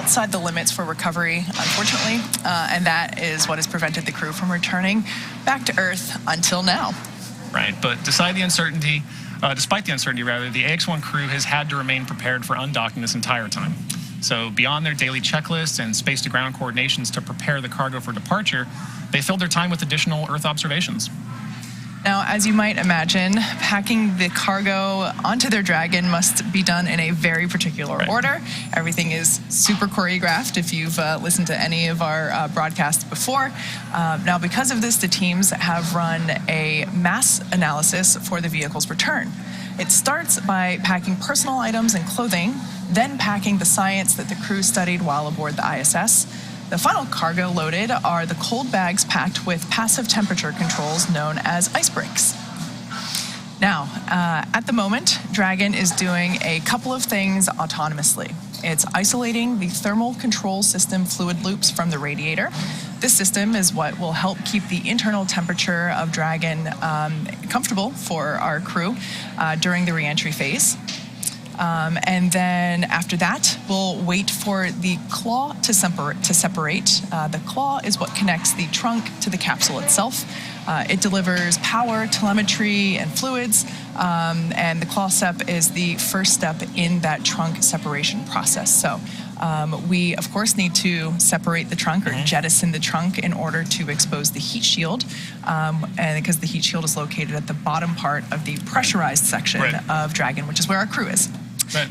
outside the limits for recovery, unfortunately, and that is what has prevented the crew from returning back to Earth until now. Right, but despite the uncertainty, the Ax-1 crew has had to remain prepared for undocking this entire time. So beyond their daily checklists and space-to-ground coordinations to prepare the cargo for departure, they filled their time with additional Earth observations. Now, as you might imagine, packing the cargo onto their Dragon must be done in a very particular order. Everything is super choreographed if you've listened to any of our broadcasts before. Now, because of this, the teams have run a mass analysis for the vehicle's return. It starts by packing personal items and clothing, then packing the science that the crew studied while aboard the ISS. The final cargo loaded are the cold bags packed with passive temperature controls known as ice breaks. Now, at the moment, Dragon is doing a couple of things autonomously. It's isolating the thermal control system fluid loops from the radiator. This system is what will help keep the internal temperature of Dragon comfortable for our crew during the reentry phase. And then after that, we'll wait for the claw to separate. The claw is what connects the trunk to the capsule itself. It delivers power, telemetry, and fluids, and the claw step is the first step in that trunk separation process. So we, of course, need to separate the trunk or jettison the trunk in order to expose the heat shield, and because the heat shield is located at the bottom part of the pressurized section of Dragon, which is where our crew is.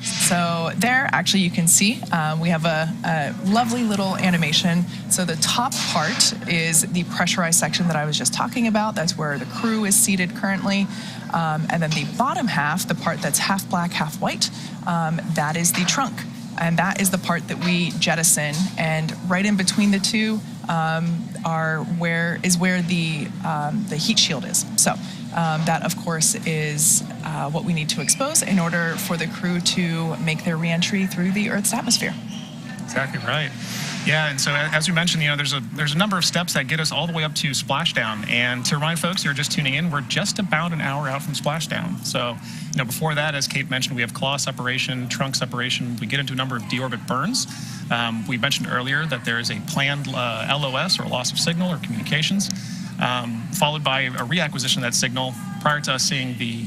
So there, actually, you can see we have a lovely little animation. So the top part is the pressurized section that I was just talking about. That's where the crew is seated currently. And then the bottom half, the part that's half black, half white, that is the trunk. And that is the part that we jettison. And right in between the two where the heat shield is. So that, of course, is what we need to expose in order for the crew to make their reentry through the Earth's atmosphere. Exactly right. Yeah, and so as we mentioned, there's a number of steps that get us all the way up to Splashdown. And to remind folks who are just tuning in, we're just about an hour out from Splashdown. So, before that, as Kate mentioned, we have claw separation, trunk separation. We get into a number of deorbit burns. We mentioned earlier that there is a planned LOS, or loss of signal or communications, followed by a reacquisition of that signal prior to us seeing the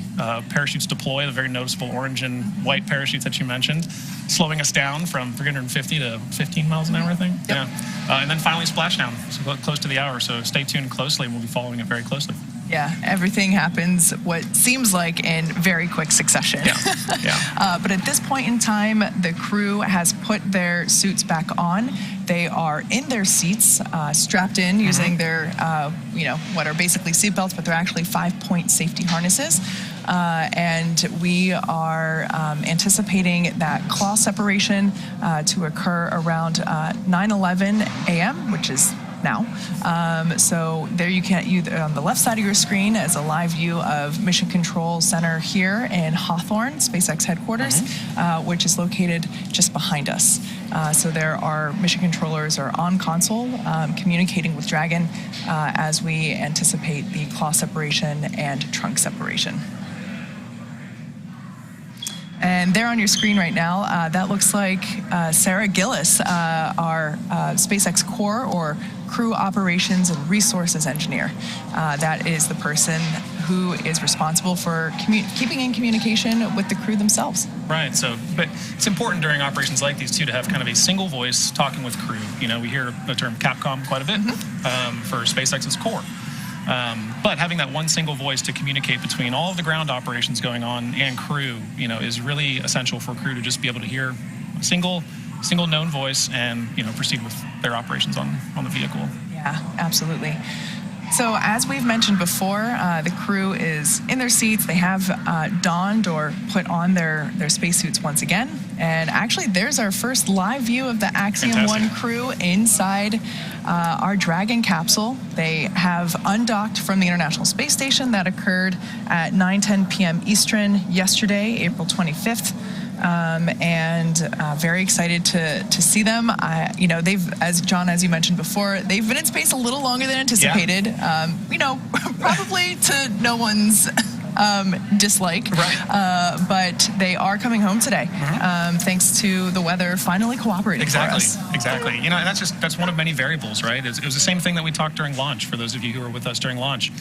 parachutes deploy, the very noticeable orange and white parachutes that you mentioned, slowing us down from 350 to 15 miles an hour, I think. Yep. Yeah. And then finally Splashdown, so close to the hour. So stay tuned closely, and we'll be following it very closely. Yeah, everything happens what seems like in very quick succession. Yeah. But at this point in time, the crew has put their suits back on. They are in their seats, strapped in using their, what are basically seatbelts, but they're actually 5-point safety harnesses. And we are anticipating that claw separation to occur around 9:11 a.m., which is now. So there you on the left side of your screen is a live view of Mission Control Center here in Hawthorne, SpaceX headquarters, which is located just behind us. So there are mission controllers are on console communicating with Dragon as we anticipate the claw separation and trunk separation. And there on your screen right now, that looks like Sarah Gillis, our SpaceX core or crew operations and resources engineer. That is the person who is responsible for keeping in communication with the crew themselves. Right, but it's important during operations like these too to have kind of a single voice talking with crew. We hear the term Capcom quite a bit for SpaceX's core. But having that one single voice to communicate between all of the ground operations going on and crew, is really essential for crew to just be able to hear a single known voice and, proceed with their operations on the vehicle. Yeah, absolutely. So as we've mentioned before, the crew is in their seats. They have donned or put on their spacesuits once again. And actually, there's our first live view of the Axiom 1 crew inside our Dragon capsule. They have undocked from the International Space Station. That occurred at 9:10 p.m. Eastern yesterday, April 25th. And very excited to see them. They've, as you mentioned before, they've been in space a little longer than anticipated. Probably to no one's dislike. Right. But they are coming home today, thanks to the weather finally cooperating for us. Exactly. You know, and that's one of many variables, right? It was the same thing that we talked during launch, for those of you who were with us during launch.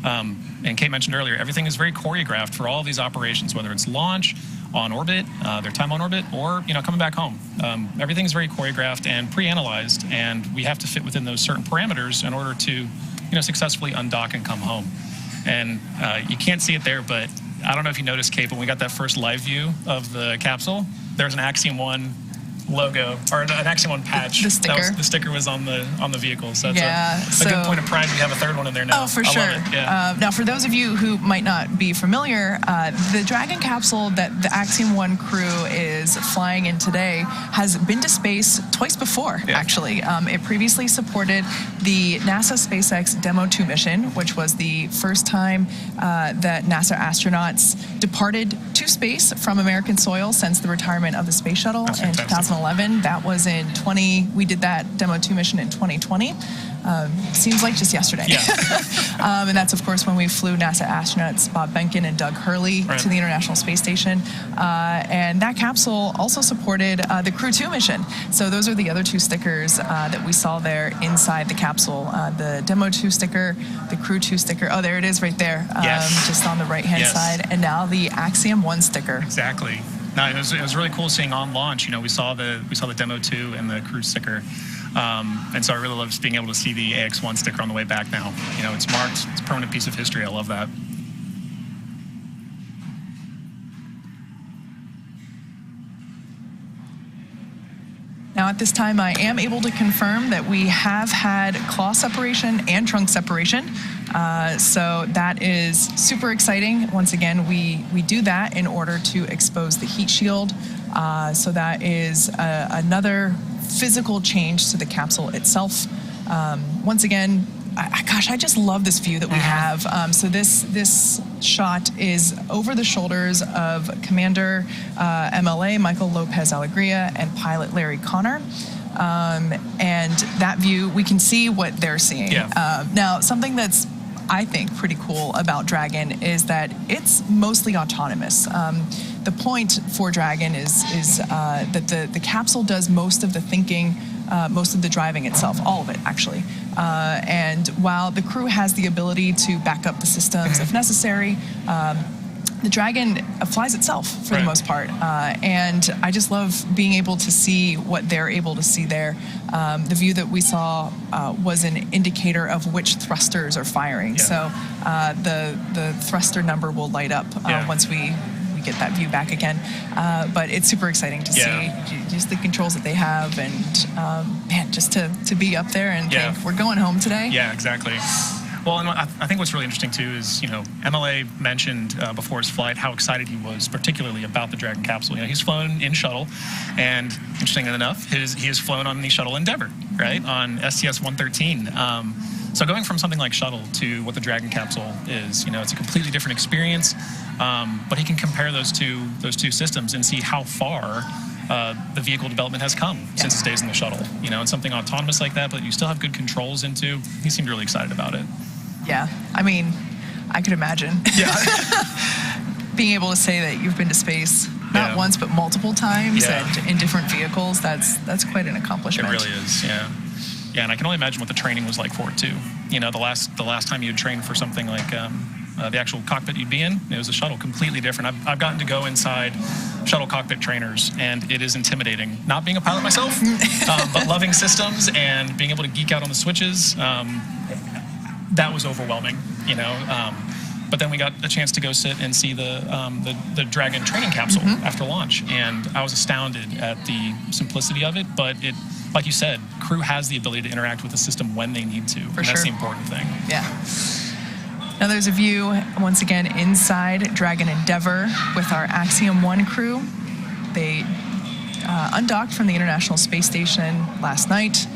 And Kate mentioned earlier, everything is very choreographed for all of these operations, whether it's launch, on orbit, their time on orbit, or coming back home. Everything's very choreographed and pre-analyzed, and we have to fit within those certain parameters in order to successfully undock and come home. And you can't see it there, but I don't know if you noticed, Kate, when we got that first live view of the capsule, there was an Axiom 1 logo, or an Axiom 1 patch. The sticker. The sticker was on the vehicle. So it's a good point of pride. We have a third one in there now. Oh, for sure. I love it. Yeah. Now, for those of you who might not be familiar, the Dragon capsule that the Axiom 1 crew is flying in today has been to space twice before, actually. It previously supported the NASA SpaceX Demo 2 mission, which was the first time that NASA astronauts departed to space from American soil since the retirement of the space shuttle in 2011. That was we did that Demo 2 mission in 2020. Seems like just yesterday. Yeah. And that's, of course, when we flew NASA astronauts Bob Behnken and Doug Hurley to the International Space Station. And that capsule also supported the Crew 2 mission. So those are the other two stickers that we saw there inside the capsule. The Demo 2 sticker, the Crew 2 sticker. Oh, there it is right there, just on the right-hand side. And now the Axiom 1 sticker. Exactly. No, it was really cool seeing on launch. We saw the Demo 2 and the Crew sticker. And so I really love just being able to see the Ax-1 sticker on the way back now. It's marked. It's a permanent piece of history. I love that. Now, at this time, I am able to confirm that we have had claw separation and trunk separation. So that is super exciting. Once again, we do that in order to expose the heat shield. So that is another physical change to the capsule itself. Once again, I just love this view that we have. So this shot is over the shoulders of Commander MLA Michael Lopez Alegria and pilot Larry Connor. And that view, we can see what they're seeing. Now, something that's, I think, pretty cool about Dragon is that it's mostly autonomous. The point for Dragon is that the capsule does most of the thinking, most of the driving itself, all of it, actually. And while the crew has the ability to back up the systems if necessary, the Dragon flies itself for the most part. And I just love being able to see what they're able to see there. The view that we saw was an indicator of which thrusters are firing. So the thruster number will light up once we get that view back again. But it's super exciting to see just the controls that they have, and man, just to be up there and think we're going home today. Yeah, exactly. Well, and I think what's really interesting too is, MLA mentioned before his flight how excited he was, particularly about the Dragon capsule. He's flown in shuttle, and interestingly enough, he has flown on the shuttle Endeavour, right, on STS-113. So going from something like shuttle to what the Dragon capsule is, it's a completely different experience. But he can compare those two systems and see how far the vehicle development has come since his days in the shuttle. And something autonomous like that, but you still have good controls into. He seemed really excited about it. Yeah, I mean, I could imagine. Yeah. Being able to say that you've been to space not once but multiple times and in different vehicles, that's quite an accomplishment. It really is. Yeah. Yeah, and I can only imagine what the training was like for it too. The last time you had trained for something like the actual cockpit you'd be in, it was a shuttle, completely different. I've gotten to go inside shuttle cockpit trainers, and it is intimidating. Not being a pilot myself, but loving systems and being able to geek out on the switches, that was overwhelming, But then we got a chance to go sit and see the Dragon training capsule after launch, and I was astounded at the simplicity of it. But it, like you said, crew has the ability to interact with the system when they need to, and that's the important thing. Yeah. Now there's a view, once again, inside Dragon Endeavour with our Axiom 1 crew. They undocked from the International Space Station last night.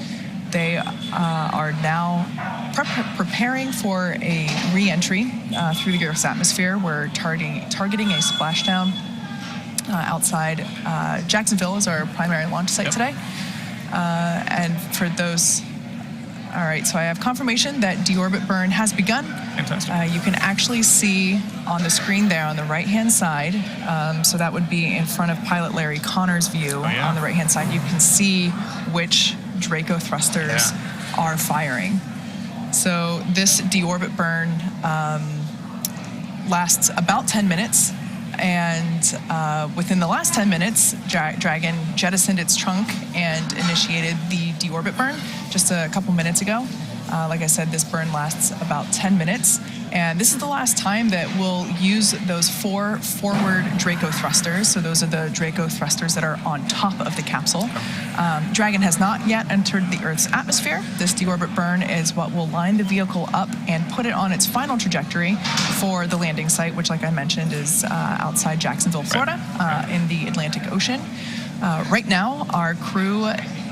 They are now preparing for a reentry through the Earth's atmosphere. We're targeting a splashdown outside Jacksonville as our primary launch site today. And for those All right, so I have confirmation that deorbit burn has begun. Fantastic. You can actually see on the screen there on the right-hand side, so that would be in front of pilot Larry Connor's view on the right-hand side, you can see which Draco thrusters are firing. So this deorbit burn lasts about 10 minutes. And within the last 10 minutes, Dragon jettisoned its trunk and initiated the deorbit burn just a couple minutes ago. Like I said, this burn lasts about 10 minutes. And this is the last time that we'll use those 4 forward Draco thrusters. So those are the Draco thrusters that are on top of the capsule. Dragon has not yet entered the Earth's atmosphere. This deorbit burn is what will line the vehicle up and put it on its final trajectory for the landing site, which, like I mentioned, is outside Jacksonville, Florida, in the Atlantic Ocean. Right now, our crew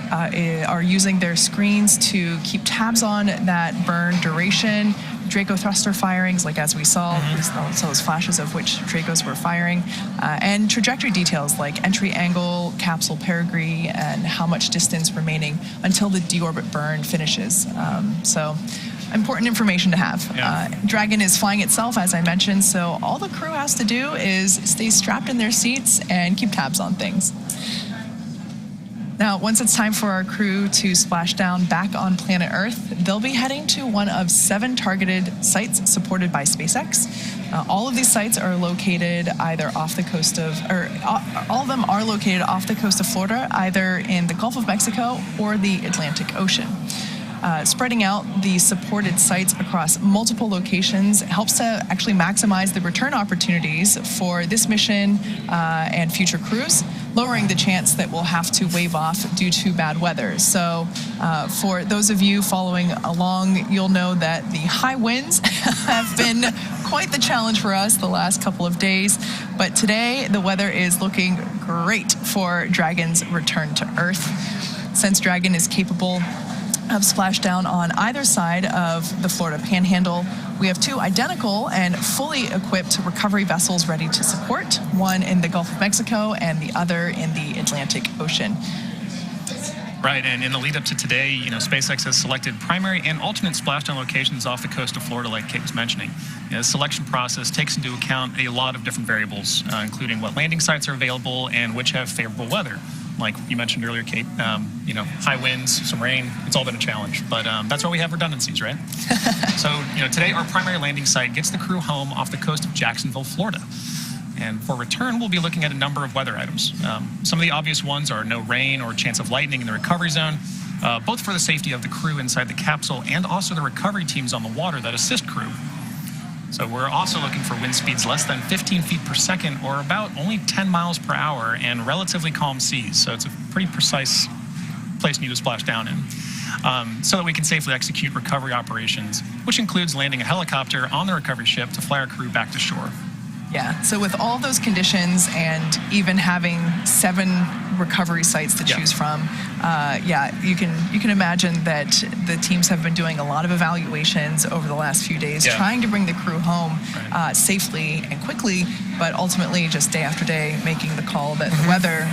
are using their screens to keep tabs on that burn duration, Draco thruster firings, like as we saw, we saw those flashes of which Dracos were firing, and trajectory details like entry angle, capsule perigee, and how much distance remaining until the deorbit burn finishes. So important information to have. Dragon is flying itself, as I mentioned, so all the crew has to do is stay strapped in their seats and keep tabs on things. Now, once it's time for our crew to splash down back on planet Earth, they'll be heading to one of 7 targeted sites supported by SpaceX. All of these sites are located either off the coast of, or all of them are located off the coast of Florida, either in the Gulf of Mexico or the Atlantic Ocean. Spreading out the supported sites across multiple locations helps to actually maximize the return opportunities for this mission and future crews, lowering the chance that we'll have to wave off due to bad weather. So for those of you following along, you'll know that the high winds have been quite the challenge for us the last couple of days. But today, the weather is looking great for Dragon's return to Earth. Since Dragon is capable of splashdown on either side of the Florida Panhandle, we have 2 identical and fully equipped recovery vessels ready to support, one in the Gulf of Mexico and the other in the Atlantic Ocean. Right, and in the lead up to today, SpaceX has selected primary and alternate splashdown locations off the coast of Florida, like Kate was mentioning. The selection process takes into account a lot of different variables, including what landing sites are available and which have favorable weather. Like you mentioned earlier, Kate, high winds, some rain, it's all been a challenge. But that's why we have redundancies, right? So, today our primary landing site gets the crew home off the coast of Jacksonville, Florida. And for return, we'll be looking at a number of weather items. Some of the obvious ones are no rain or chance of lightning in the recovery zone, both for the safety of the crew inside the capsule and also the recovery teams on the water that assist crew. So we're also looking for wind speeds less than 15 feet per second, or about only 10 miles per hour, and relatively calm seas. So it's a pretty precise place you need to splash down in, so that we can safely execute recovery operations, which includes landing a helicopter on the recovery ship to fly our crew back to shore. Yeah, so with all those conditions and even having 7 recovery sites to choose from, you can imagine that the teams have been doing a lot of evaluations over the last few days, trying to bring the crew home safely and quickly, but ultimately just day after day making the call that the weather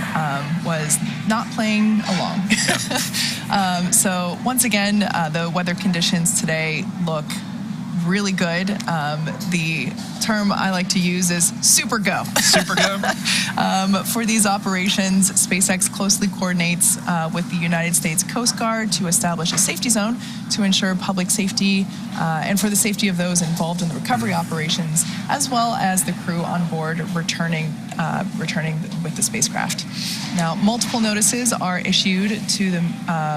was not playing along. So once again, the weather conditions today look really good. The term I like to use is super go. Super go. For these operations, SpaceX closely coordinates with the United States Coast Guard to establish a safety zone to ensure public safety and for the safety of those involved in the recovery operations, as well as the crew on board returning with the spacecraft. Now, multiple notices are issued to the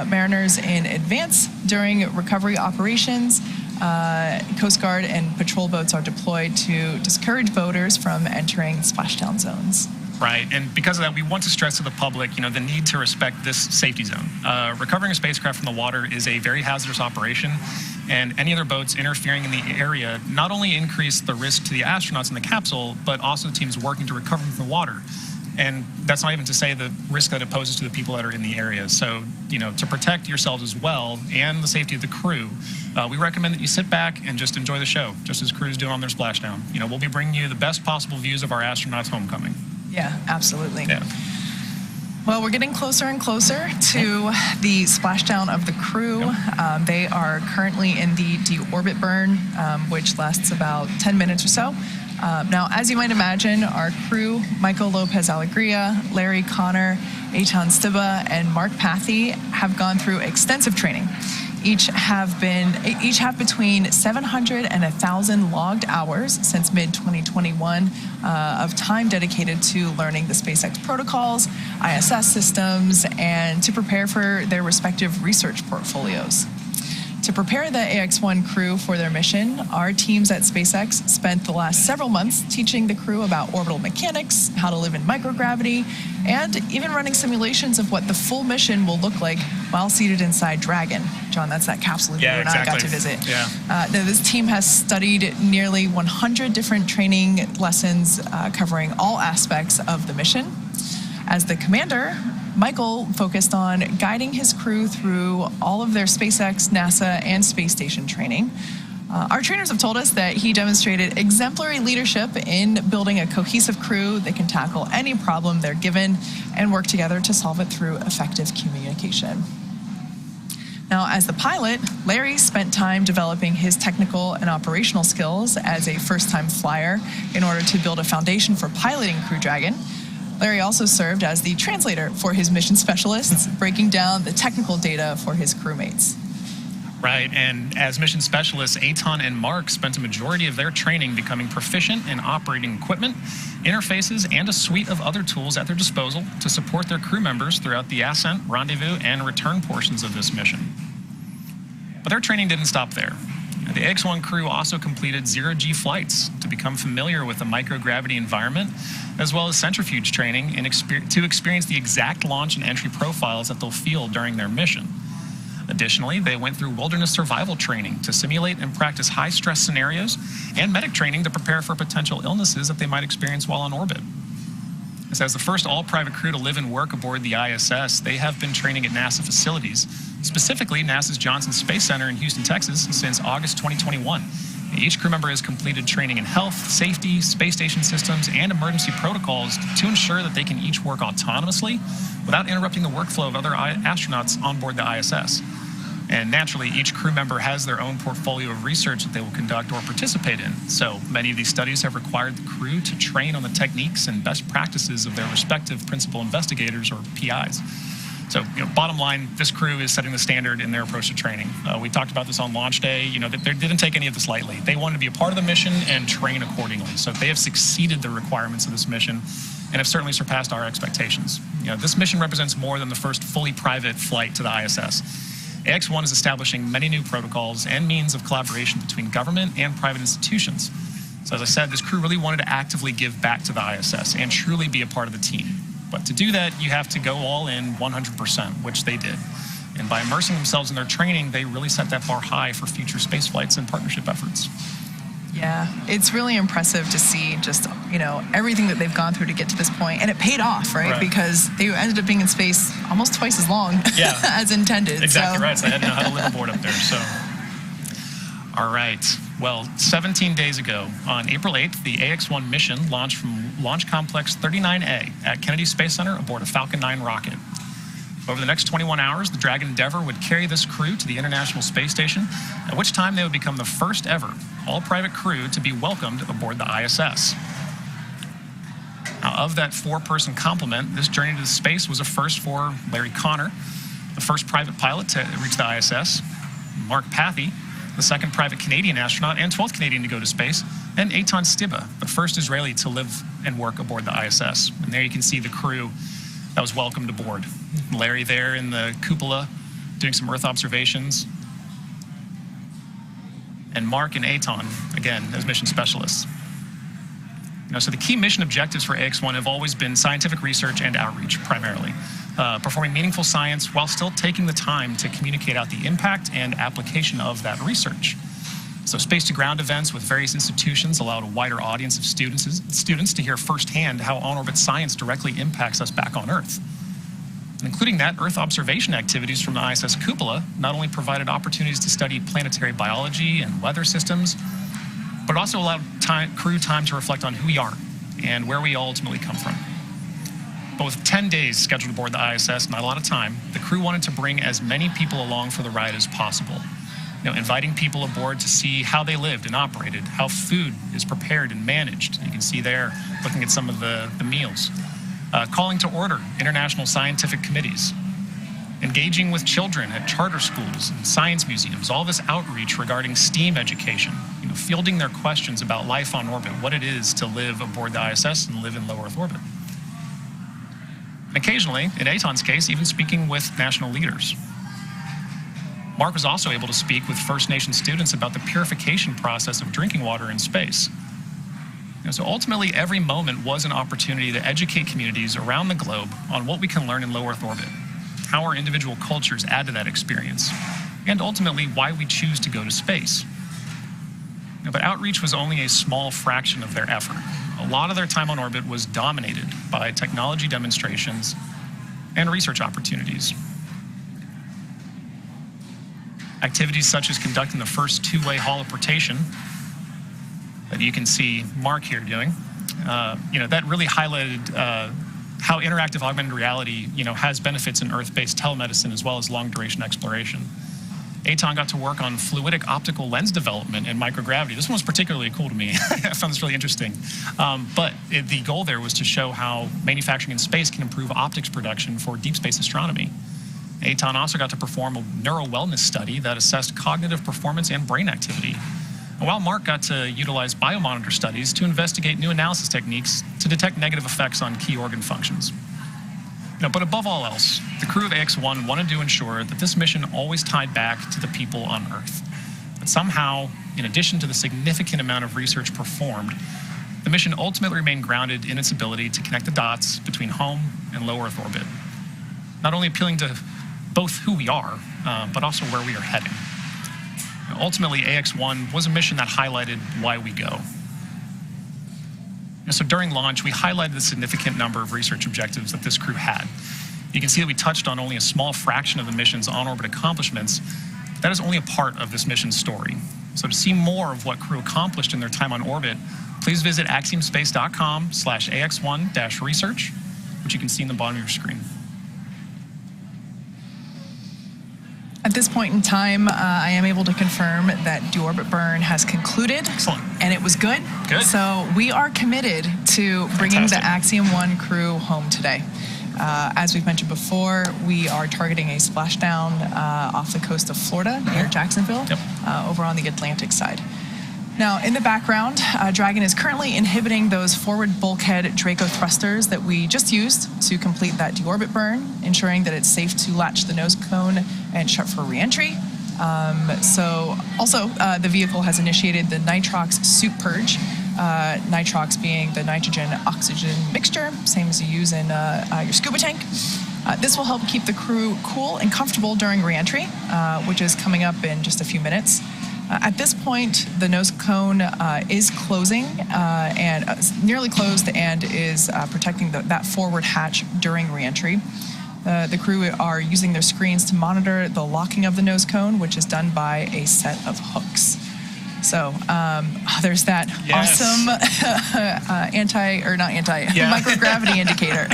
mariners in advance during recovery operations. Coast Guard and patrol boats are deployed to discourage boaters from entering splashdown zones. Right, and because of that, we want to stress to the public, the need to respect this safety zone. Recovering a spacecraft from the water is a very hazardous operation, and any other boats interfering in the area not only increase the risk to the astronauts in the capsule, but also the teams working to recover from the water. And that's not even to say the risk that it poses to the people that are in the area. So, to protect yourselves as well and the safety of the crew, we recommend that you sit back and just enjoy the show, just as crews do on their splashdown. We'll be bringing you the best possible views of our astronauts' homecoming. Yeah, absolutely. Yeah. Well, we're getting closer and closer to the splashdown of the crew. They are currently in the deorbit burn, which lasts about 10 minutes or so. Now, as you might imagine, our crew, Michael Lopez Alegria, Larry Connor, Eitan Stiba, and Mark Pathy, have gone through extensive training. Each have between 700 and 1,000 logged hours since mid-2021 of time dedicated to learning the SpaceX protocols, ISS systems, and to prepare for their respective research portfolios. To prepare the Ax-1 crew for their mission, our teams at SpaceX spent the last several months teaching the crew about orbital mechanics, how to live in microgravity, and even running simulations of what the full mission will look like while seated inside Dragon. John, that's that capsule you and I got to visit. This team has studied nearly 100 different training lessons covering all aspects of the mission. As the commander, Michael focused on guiding his crew through all of their SpaceX, NASA, and space station training. Our trainers have told us that he demonstrated exemplary leadership in building a cohesive crew that can tackle any problem they're given and work together to solve it through effective communication. Now, as the pilot, Larry spent time developing his technical and operational skills as a first-time flyer in order to build a foundation for piloting Crew Dragon. Larry also served as the translator for his mission specialists, breaking down the technical data for his crewmates. Right, and as mission specialists, Eitan and Mark spent a majority of their training becoming proficient in operating equipment, interfaces, and a suite of other tools at their disposal to support their crew members throughout the ascent, rendezvous, and return portions of this mission. But their training didn't stop there. The Ax-1 crew also completed zero-G flights to become familiar with the microgravity environment, as well as centrifuge training to experience the exact launch and entry profiles that they'll feel during their mission. Additionally, they went through wilderness survival training to simulate and practice high-stress scenarios and medic training to prepare for potential illnesses that they might experience while on orbit. As the first all-private crew to live and work aboard the ISS, they have been training at NASA facilities, specifically NASA's Johnson Space Center in Houston, Texas, since August 2021. Each crew member has completed training in health, safety, space station systems, and emergency protocols to ensure that they can each work autonomously without interrupting the workflow of other astronauts on board the ISS. And naturally, each crew member has their own portfolio of research that they will conduct or participate in. So many of these studies have required the crew to train on the techniques and best practices of their respective principal investigators or PIs. So, bottom line, this crew is setting the standard in their approach to training. We talked about this on launch day. They didn't take any of this lightly. They wanted to be a part of the mission and train accordingly. So they have succeeded the requirements of this mission and have certainly surpassed our expectations. This mission represents more than the first fully private flight to the ISS. Ax-1 is establishing many new protocols and means of collaboration between government and private institutions. So as I said, this crew really wanted to actively give back to the ISS and truly be a part of the team. But to do that, you have to go all in 100%, which they did. And by immersing themselves in their training, they really set that bar high for future space flights and partnership efforts. Yeah, it's really impressive to see just, everything that they've gone through to get to this point. And it paid off, right? Because they ended up being in space almost twice as long as intended. Exactly right. So they had to know how to live aboard up there. So, all right. Well, 17 days ago, on April 8th, the Ax-1 mission launched from Launch Complex 39A at Kennedy Space Center aboard a Falcon 9 rocket. Over the next 21 hours, the Dragon Endeavour would carry this crew to the International Space Station, at which time they would become the first ever all-private crew to be welcomed aboard the ISS. Now, of that four-person complement, this journey to space was a first for Larry Connor, the first private pilot to reach the ISS, Mark Pathy, the second private Canadian astronaut and 12th Canadian to go to space, and Eitan Stiba, the first Israeli to live and work aboard the ISS. And there you can see the crew that was welcomed aboard. Larry there in the cupola doing some Earth observations. And Mark and Eitan, again, as mission specialists. So the key mission objectives for Ax-1 have always been scientific research and outreach, primarily. Performing meaningful science while still taking the time to communicate out the impact and application of that research. So space-to-ground events with various institutions allowed a wider audience of students to hear firsthand how on-orbit science directly impacts us back on Earth. And including that, Earth observation activities from the ISS cupola not only provided opportunities to study planetary biology and weather systems, but also allowed crew time to reflect on who we are and where we ultimately come from. But with 10 days scheduled aboard the ISS, not a lot of time, the crew wanted to bring as many people along for the ride as possible. Inviting people aboard to see how they lived and operated, how food is prepared and managed. You can see there, looking at some of the meals. Calling to order international scientific committees. Engaging with children at charter schools and science museums, all this outreach regarding STEAM education, fielding their questions about life on orbit, what it is to live aboard the ISS and live in low Earth orbit. Occasionally, in Aton's case, even speaking with national leaders. Mark was also able to speak with First Nation students about the purification process of drinking water in space. So ultimately, every moment was an opportunity to educate communities around the globe on what we can learn in low Earth orbit, how our individual cultures add to that experience, and ultimately why we choose to go to space. But outreach was only a small fraction of their effort. A lot of their time on orbit was dominated by technology demonstrations and research opportunities. Activities such as conducting the first two-way holoportation that you can see Mark here doing, that really highlighted how interactive augmented reality, has benefits in Earth-based telemedicine as well as long-duration exploration. Aton got to work on fluidic optical lens development and microgravity. This one was particularly cool to me. I found this really interesting. But the goal there was to show how manufacturing in space can improve optics production for deep space astronomy. Aton also got to perform a neuro-wellness study that assessed cognitive performance and brain activity. While Mark got to utilize biomonitor studies to investigate new analysis techniques to detect negative effects on key organ functions. But above all else, the crew of Ax-1 wanted to ensure that this mission always tied back to the people on Earth. But somehow, in addition to the significant amount of research performed, the mission ultimately remained grounded in its ability to connect the dots between home and low Earth orbit, not only appealing to both who we are, but also where we are heading. Ultimately, Ax-1 was a mission that highlighted why we go. So during launch, we highlighted the significant number of research objectives that this crew had. You can see that we touched on only a small fraction of the mission's on-orbit accomplishments. That is only a part of this mission's story. So to see more of what crew accomplished in their time on orbit, please visit axiomspace.com/ax1-research, which you can see in the bottom of your screen. At this point in time, I am able to confirm that deorbit burn has concluded. Excellent. And it was good. Good. So we are committed to bringing Fantastic. the Axiom-1 crew home today. As we've mentioned before, we are targeting a splashdown off the coast of Florida near Jacksonville, over on the Atlantic side. Now, in the background, Dragon is currently inhibiting those forward bulkhead Draco thrusters that we just used to complete that deorbit burn, ensuring that it's safe to latch the nose cone and shut for reentry. The vehicle has initiated the nitrox soup purge, nitrox being the nitrogen-oxygen mixture, same as you use in your scuba tank. This will help keep the crew cool and comfortable during reentry, which is coming up in just a few minutes. At this point, the nose cone is closing and nearly closed and is protecting that forward hatch during reentry. The crew are using their screens to monitor the locking of the nose cone, which is done by a set of hooks. So there's that awesome microgravity indicator.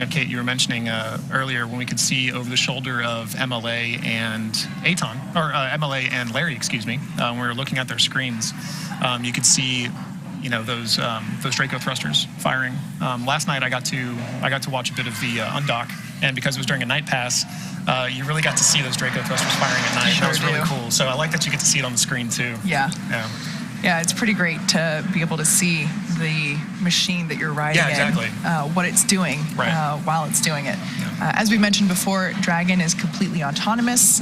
Kate, you were mentioning earlier when we could see over the shoulder of MLA and Aton, or MLA and Larry, excuse me, when we were looking at their screens, you could see, those Draco thrusters firing. Last night I got to watch a bit of the undock, and because it was during a night pass, you really got to see those Draco thrusters firing at night. Sure, that was really cool. So I like that you get to see it on the screen too. Yeah, it's pretty great to be able to see the machine that you're riding what it's doing while it's doing it. As we mentioned before, Dragon is completely autonomous.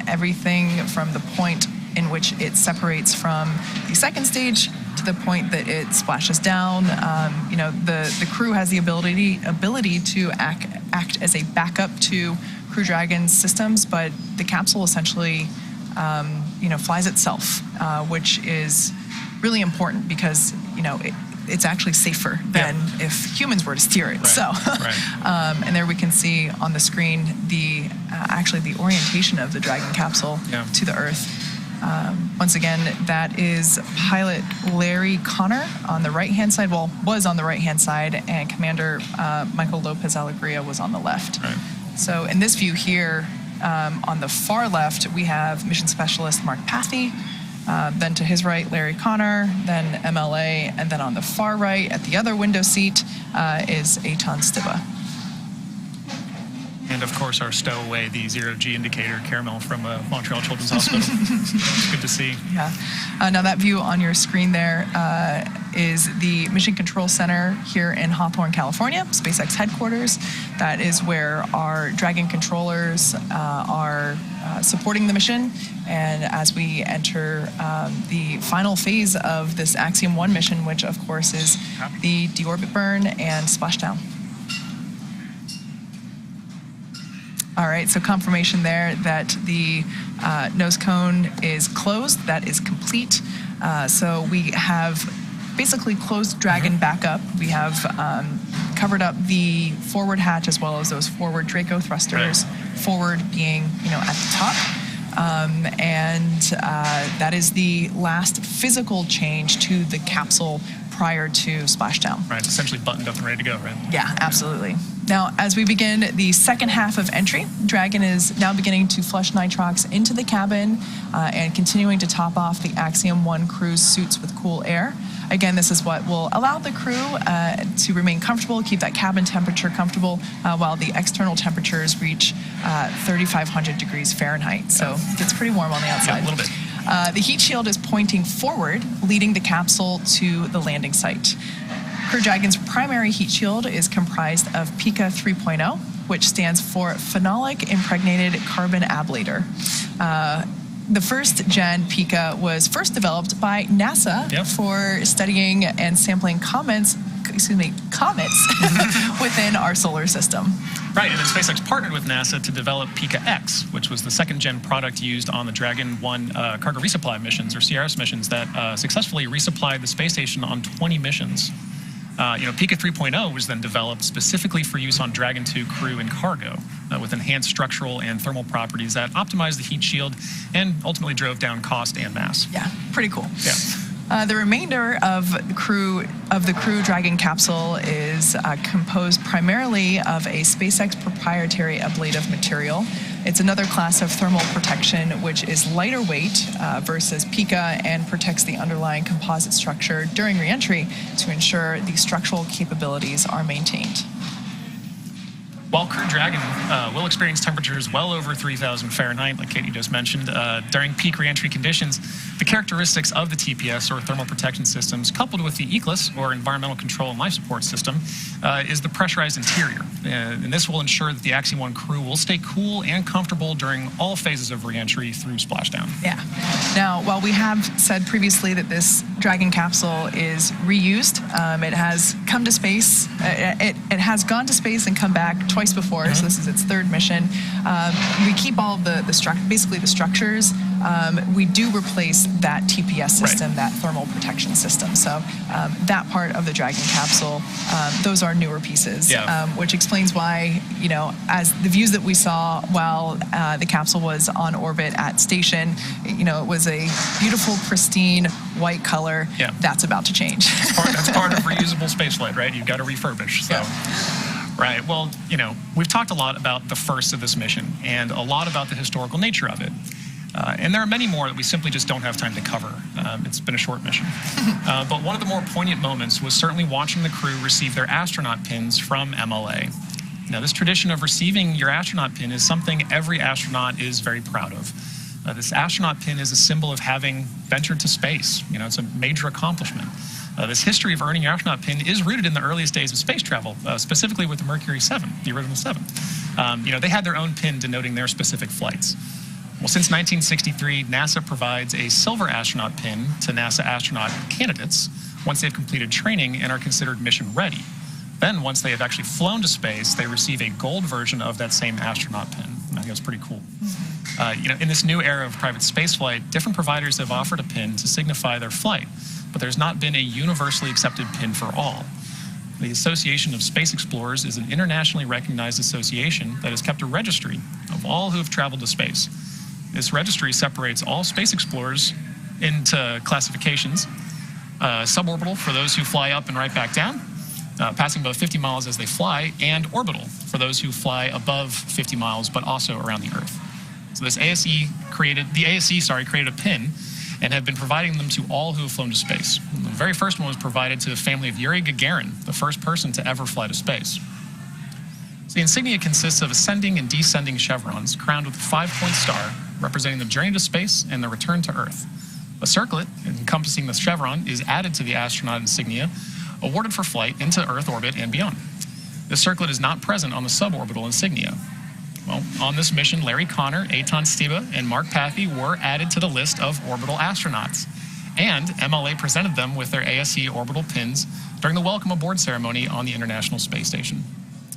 Everything from the point in which it separates from the second stage to the point that it splashes down. The crew has the ability to act as a backup to Crew Dragon's systems, but the capsule essentially flies itself, which is really important because it's actually safer than if humans were to steer it. Right. So, Right. and there we can see on the screen the actually the orientation of the Dragon capsule to the Earth. Once again, that is pilot Larry Connor on the right-hand side, well, was on the right-hand side, and Commander Michael Lopez Alegria was on the left. Right. So in this view here, on the far left, we have mission specialist Mark Pathy, then to his right, Larry Connor, then MLA, and then on the far right, at the other window seat, is Eitan Stiba. And of course, our stowaway, the zero-G indicator, Caramel from Montreal Children's Hospital. It's good to see. Yeah. Now that view on your screen there is the Mission Control Center here in Hawthorne, California, SpaceX headquarters. That is where our Dragon controllers are supporting the mission. And as we enter the final phase of this Axiom 1 mission, which of course is the deorbit burn and splashdown. All right, so confirmation there that the nose cone is closed. That is complete. So we have basically closed Dragon back up. We have covered up the forward hatch as well as those forward Draco thrusters, forward being, at the top. And that is the last physical change to the capsule prior to splashdown. Right, essentially buttoned up and ready to go, right? Yeah, absolutely. Now, as we begin the second half of entry, Dragon is now beginning to flush nitrox into the cabin and continuing to top off the Axiom 1 crew's suits with cool air. Again, this is what will allow the crew to remain comfortable, keep that cabin temperature comfortable, while the external temperatures reach 3,500 degrees Fahrenheit. So it's pretty warm on the outside. Yeah, a little bit. The heat shield is pointing forward, leading the capsule to the landing site. Crew Dragon's primary heat shield is comprised of PICA 3.0, which stands for Phenolic Impregnated Carbon Ablator. The first gen PICA was first developed by NASA for studying and sampling comets within our solar system. Right, and then SpaceX partnered with NASA to develop PICA-X, which was the second-gen product used on the Dragon 1 cargo resupply missions, or CRS missions, that successfully resupplied the space station on 20 missions. PICA 3.0 was then developed specifically for use on Dragon 2 crew and cargo, with enhanced structural and thermal properties that optimized the heat shield and ultimately drove down cost and mass. Yeah, pretty cool. Yeah. The remainder of the Crew Dragon capsule is composed primarily of a SpaceX proprietary ablative material. It's another class of thermal protection which is lighter weight versus PICA and protects the underlying composite structure during reentry to ensure the structural capabilities are maintained. While Crew Dragon will experience temperatures well over 3,000 Fahrenheit, like Katie just mentioned, during peak reentry conditions, the characteristics of the TPS, or thermal protection systems, coupled with the EGLES, or environmental control and life support system, is the pressurized interior. And this will ensure that the Axiom 1 crew will stay cool and comfortable during all phases of reentry through splashdown. Yeah. Now, while we have said previously that this Dragon capsule is reused, it has come to space, it has gone to space and come back twice before, so this is its third mission. We keep all of basically the structures. We do replace that TPS system, that thermal protection system. So that part of the Dragon capsule, those are newer pieces, which explains why, as the views that we saw while the capsule was on orbit at station, it was a beautiful, pristine, white color. Yeah. That's about to change. That's part of reusable spaceflight, right? You've got to refurbish. So. Right. Well, we've talked a lot about the first of this mission and a lot about the historical nature of it. And there are many more that we simply just don't have time to cover. It's been a short mission. But one of the more poignant moments was certainly watching the crew receive their astronaut pins from MLA. This tradition of receiving your astronaut pin is something every astronaut is very proud of. This astronaut pin is a symbol of having ventured to space. It's a major accomplishment. This history of earning your astronaut pin is rooted in the earliest days of space travel, specifically with the Mercury 7, the original 7. They had their own pin denoting their specific flights. Well, since 1963, NASA provides a silver astronaut pin to NASA astronaut candidates once they've completed training and are considered mission ready. Then, once they have actually flown to space, they receive a gold version of that same astronaut pin. I think that's pretty cool. In this new era of private spaceflight, different providers have offered a pin to signify their flight. but there's not been a universally accepted pin for all. The Association of Space Explorers is an internationally recognized association that has kept a registry of all who have traveled to space. This registry separates all space explorers into classifications: suborbital for those who fly up and right back down, passing above 50 miles as they fly, and orbital for those who fly above 50 miles but also around the Earth. So this ASE created a pin and have been providing them to all who have flown to space. And the very first one was provided to the family of Yuri Gagarin, the first person to ever fly to space. So the insignia consists of ascending and descending chevrons crowned with a 5-point star representing the journey to space and the return to Earth. A circlet encompassing the chevron is added to the astronaut insignia, awarded for flight into Earth orbit and beyond. This circlet is not present on the suborbital insignia. Well, on this mission, Larry Connor, Eitan Stiba, and Mark Pathy were added to the list of orbital astronauts, and MLA presented them with their ASE orbital pins during the welcome aboard ceremony on the International Space Station.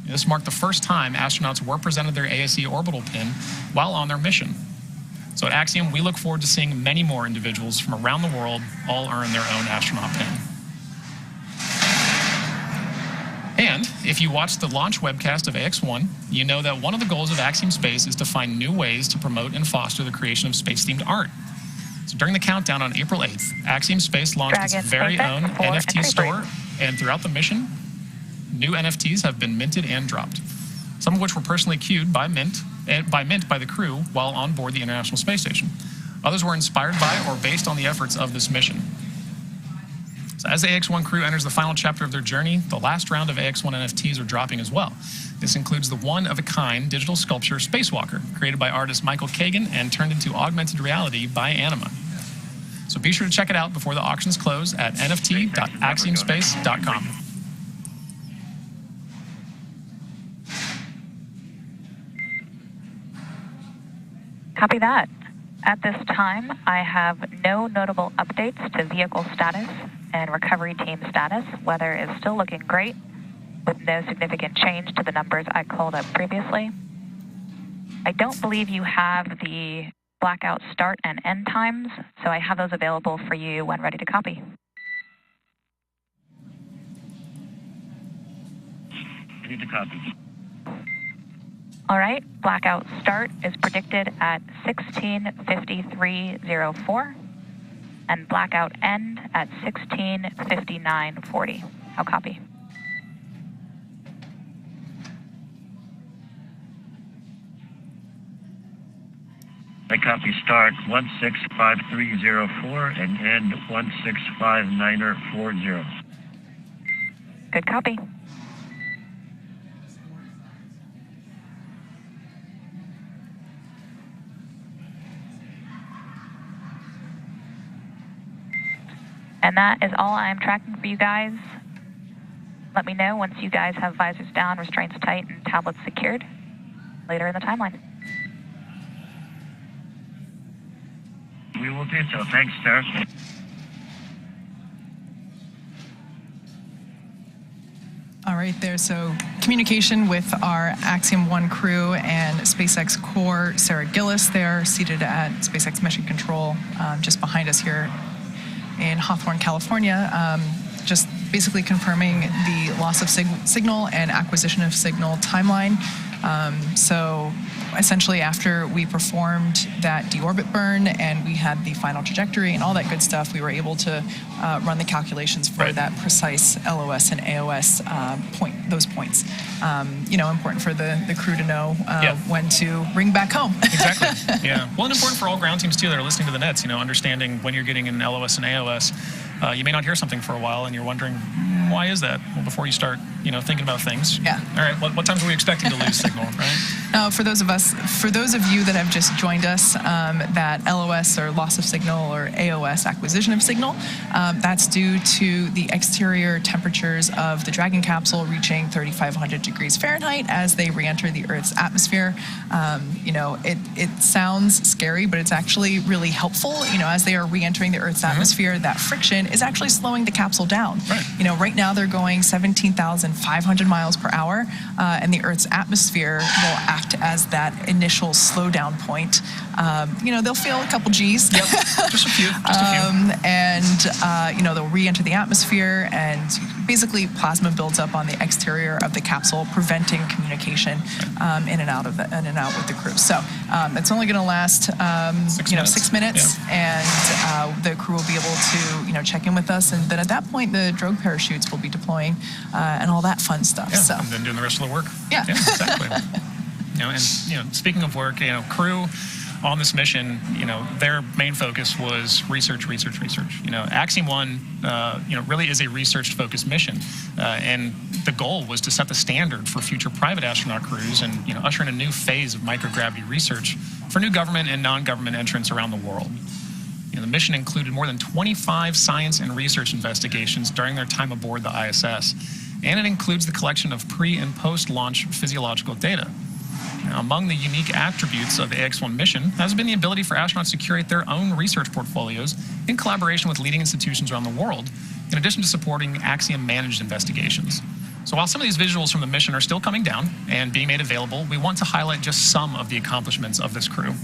This marked the first time astronauts were presented their ASE orbital pin while on their mission. So at Axiom, we look forward to seeing many more individuals from around the world all earn their own astronaut pin. And if you watched the launch webcast of Ax-1, you know that one of the goals of Axiom Space is to find new ways to promote and foster the creation of space-themed art. So during the countdown on April 8th, Axiom Space launched its very own NFT store, and throughout the mission, new NFTs have been minted and dropped, some of which were personally queued by Mint by the crew while on board the International Space Station. Others were inspired by or based on the efforts of this mission. So as the Ax-1 crew enters the final chapter of their journey, the last round of Ax-1 NFTs are dropping as well. This includes the one-of-a-kind digital sculpture Spacewalker, created by artist Michael Kagan and turned into augmented reality by Anima. So be sure to check it out before the auctions close at nft.axiomspace.com. Copy that. At this time, I have no notable updates to vehicle status and recovery team status. Weather is still looking great, with no significant change to the numbers I called up previously. I don't believe you have the blackout start and end times, so I have those available for you when ready to copy. Ready to copy. All right, blackout start is predicted at 16:53:04, and blackout end at 16:59:40. I'll copy. I copy start 165304 and end 165940. Good copy. And that is all I am tracking for you guys. Let me know once you guys have visors down, restraints tight, and tablets secured later in the timeline. We will do so. Thanks, sir. All right there, so communication with our Axiom 1 crew and SpaceX core, Sarah Gillis there, seated at SpaceX Mission Control, just behind us here in Hawthorne, California, just basically confirming the loss of signal and acquisition of signal timeline. So essentially after we performed that deorbit burn and we had the final trajectory and all that good stuff, we were able to run the calculations for that precise LOS and AOS those points. Important for the crew to know when to ring back home. Exactly. Yeah. Well, and important for all ground teams too that are listening to the nets. Understanding when you're getting an LOS and AOS, you may not hear something for a while, and you're wondering why is that? Well, before you start, thinking about things. Yeah. All right. What times are we expecting to lose signal? Right. For those of you that have just joined us, that LOS or loss of signal or AOS acquisition of signal, that's due to the exterior temperatures of the Dragon capsule reaching 3,500 degrees Fahrenheit as they re-enter the Earth's atmosphere. It sounds scary, but it's actually really helpful. As they are re-entering the Earth's atmosphere, that friction is actually slowing the capsule down. Right. Right now they're going 17,500 miles per hour, and the Earth's atmosphere will act as that initial slowdown point. They'll feel a couple G's. Yep, just a few. They'll re-enter the atmosphere, and basically plasma builds up on the exterior of the capsule, preventing communication in and out with the crew. So it's only going to last 6 minutes, and the crew will be able to check in with us, and then at that point the drogue parachutes will be deploying and all that fun stuff. Yeah, and then doing the rest of the work. Yeah, exactly. Speaking of work, crew on this mission, their main focus was research. Axiom-1, really is a research-focused mission, and the goal was to set the standard for future private astronaut crews and usher in a new phase of microgravity research for new government and non-government entrants around the world. The mission included more than 25 science and research investigations during their time aboard the ISS, and it includes the collection of pre- and post-launch physiological data. Now, among the unique attributes of the Ax-1 mission has been the ability for astronauts to curate their own research portfolios in collaboration with leading institutions around the world, in addition to supporting Axiom-managed investigations. So while some of these visuals from the mission are still coming down and being made available, we want to highlight just some of the accomplishments of this crew.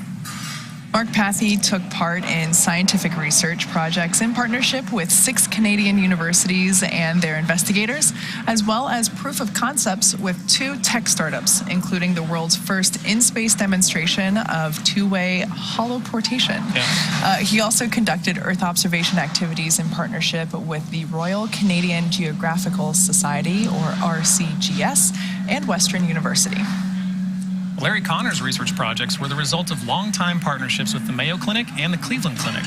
Mark Pathy took part in scientific research projects in partnership with 6 Canadian universities and their investigators, as well as proof of concepts with 2 tech startups, including the world's first in-space demonstration of two-way holoportation. Yeah. He also conducted Earth observation activities in partnership with the Royal Canadian Geographical Society, or RCGS, and Western University. Larry Connor's research projects were the result of long-time partnerships with the Mayo Clinic and the Cleveland Clinic.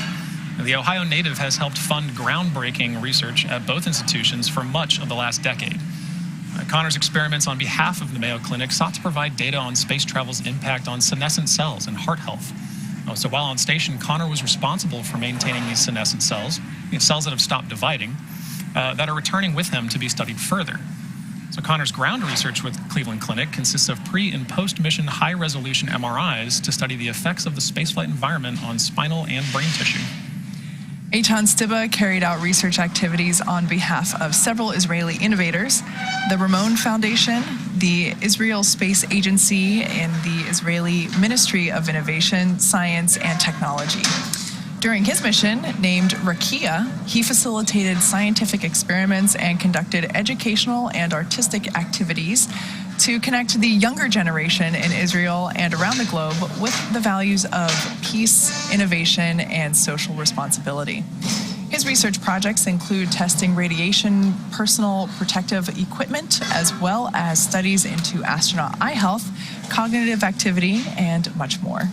The Ohio native has helped fund groundbreaking research at both institutions for much of the last decade. Connor's experiments on behalf of the Mayo Clinic sought to provide data on space travel's impact on senescent cells and heart health. So while on station, Connor was responsible for maintaining these senescent cells, cells that have stopped dividing, that are returning with him to be studied further. So Connor's ground research with Cleveland Clinic consists of pre- and post-mission high-resolution MRIs to study the effects of the spaceflight environment on spinal and brain tissue. Eitan Stiba carried out research activities on behalf of several Israeli innovators, the Ramon Foundation, the Israel Space Agency, and the Israeli Ministry of Innovation, Science, and Technology. During his mission, named Rakia, he facilitated scientific experiments and conducted educational and artistic activities to connect the younger generation in Israel and around the globe with the values of peace, innovation, and social responsibility. His research projects include testing radiation, personal protective equipment, as well as studies into astronaut eye health, cognitive activity, and much more.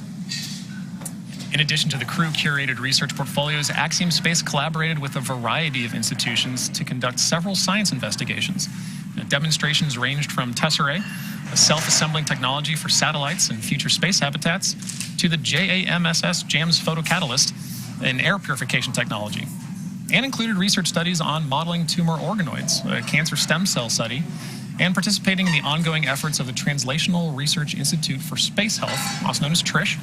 In addition to the crew-curated research portfolios, Axiom Space collaborated with a variety of institutions to conduct several science investigations. Demonstrations ranged from Tesserae, a self-assembling technology for satellites and future space habitats, to the JAMSS JAMS photocatalyst, an air purification technology, and included research studies on modeling tumor organoids, a cancer stem cell study, and participating in the ongoing efforts of the Translational Research Institute for Space Health, also known as TRISH,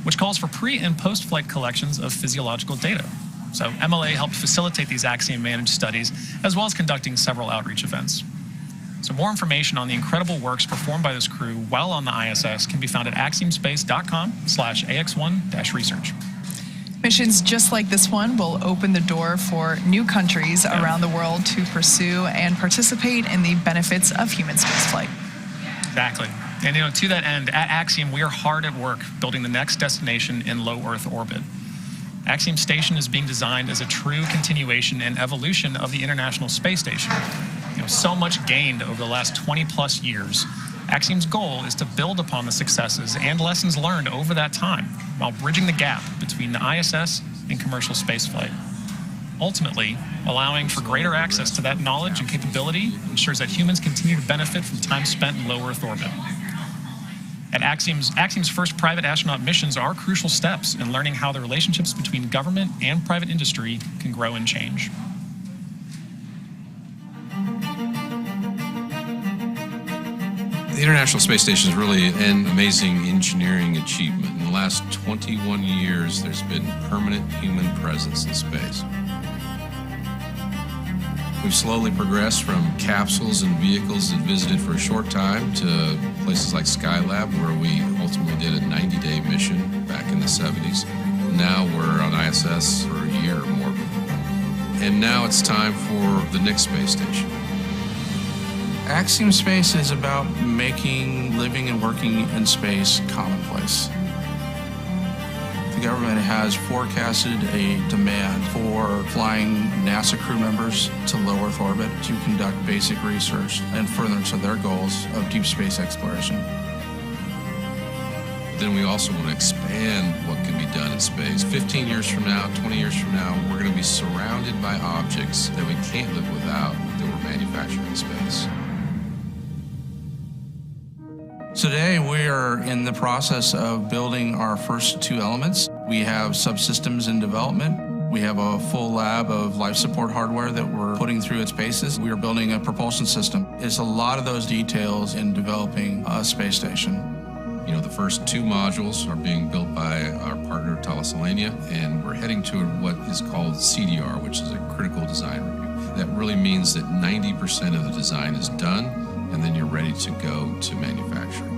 which calls for pre- and post-flight collections of physiological data. So MLA helped facilitate these Axiom-managed studies, as well as conducting several outreach events. So more information on the incredible works performed by this crew while on the ISS can be found at axiomspace.com/ax1-research. Missions just like this one will open the door for new countries around the world to pursue and participate in the benefits of human spaceflight. Exactly. And to that end, at Axiom, we are hard at work building the next destination in low Earth orbit. Axiom Station is being designed as a true continuation and evolution of the International Space Station. So much gained over the last 20-plus years. Axiom's goal is to build upon the successes and lessons learned over that time while bridging the gap between the ISS and commercial spaceflight. Ultimately, allowing for greater access to that knowledge and capability ensures that humans continue to benefit from time spent in low Earth orbit. At Axiom's first private astronaut missions are crucial steps in learning how the relationships between government and private industry can grow and change. The International Space Station is really an amazing engineering achievement. In the last 21 years, there's been permanent human presence in space. We've slowly progressed from capsules and vehicles that visited for a short time to places like Skylab, where we ultimately did a 90-day mission back in the 70s. Now we're on ISS for a year or more. And now it's time for the next space station. Axiom Space is about making living and working in space commonplace. The government has forecasted a demand for flying NASA crew members to low Earth orbit to conduct basic research and furtherance of their goals of deep space exploration. Then we also want to expand what can be done in space. 15 years from now, 20 years from now, we're going to be surrounded by objects that we can't live without that we're manufacturing in space. Today, we are in the process of building our first two elements. We have subsystems in development. We have a full lab of life support hardware that we're putting through its paces. We are building a propulsion system. It's a lot of those details in developing a space station. You know, the first two modules are being built by our partner, Thales Alenia, and we're heading to what is called CDR, which is a critical design review. That really means that 90% of the design is done, and then you're ready to go to manufacturing.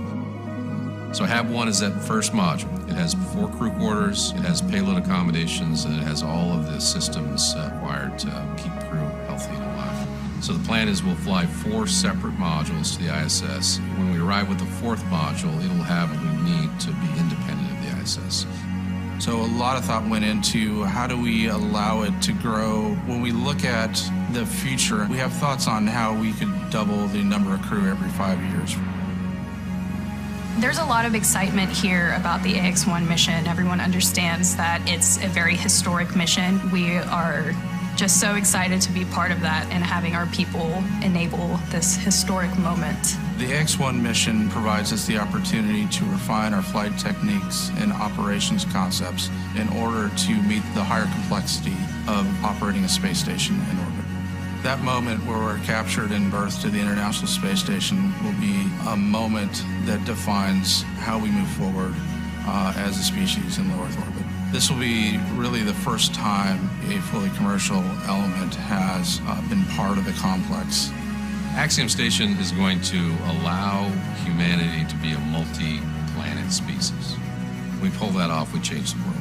So HAB1 is that first module. It has 4 crew quarters, it has payload accommodations, and it has all of the systems required to keep crew healthy and alive. So the plan is we'll fly 4 separate modules to the ISS. When we arrive with the 4th module, it'll have what we need to be independent of the ISS. So a lot of thought went into how do we allow it to grow. When we look at the future, we have thoughts on how we could double the number of crew every 5 years. There's a lot of excitement here about the Ax-1 mission. Everyone understands that it's a very historic mission. We are just so excited to be part of that and having our people enable this historic moment. The Ax-1 mission provides us the opportunity to refine our flight techniques and operations concepts in order to meet the higher complexity of operating a space station in orbit. That moment where we're captured and birthed to the International Space Station will be a moment that defines how we move forward as a species in low Earth orbit. This will be really the first time a fully commercial element has been part of the complex. Axiom Station is going to allow humanity to be a multi-planet species. When we pull that off, we change the world.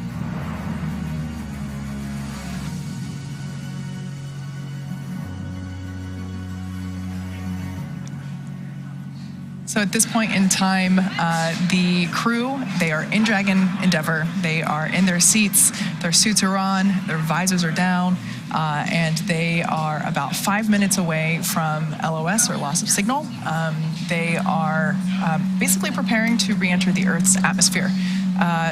So at this point in time, the crew, they are in Dragon Endeavour. They are in their seats. Their suits are on. Their visors are down. And they are about 5 minutes away from LOS, or loss of signal. They are basically preparing to re-enter the Earth's atmosphere.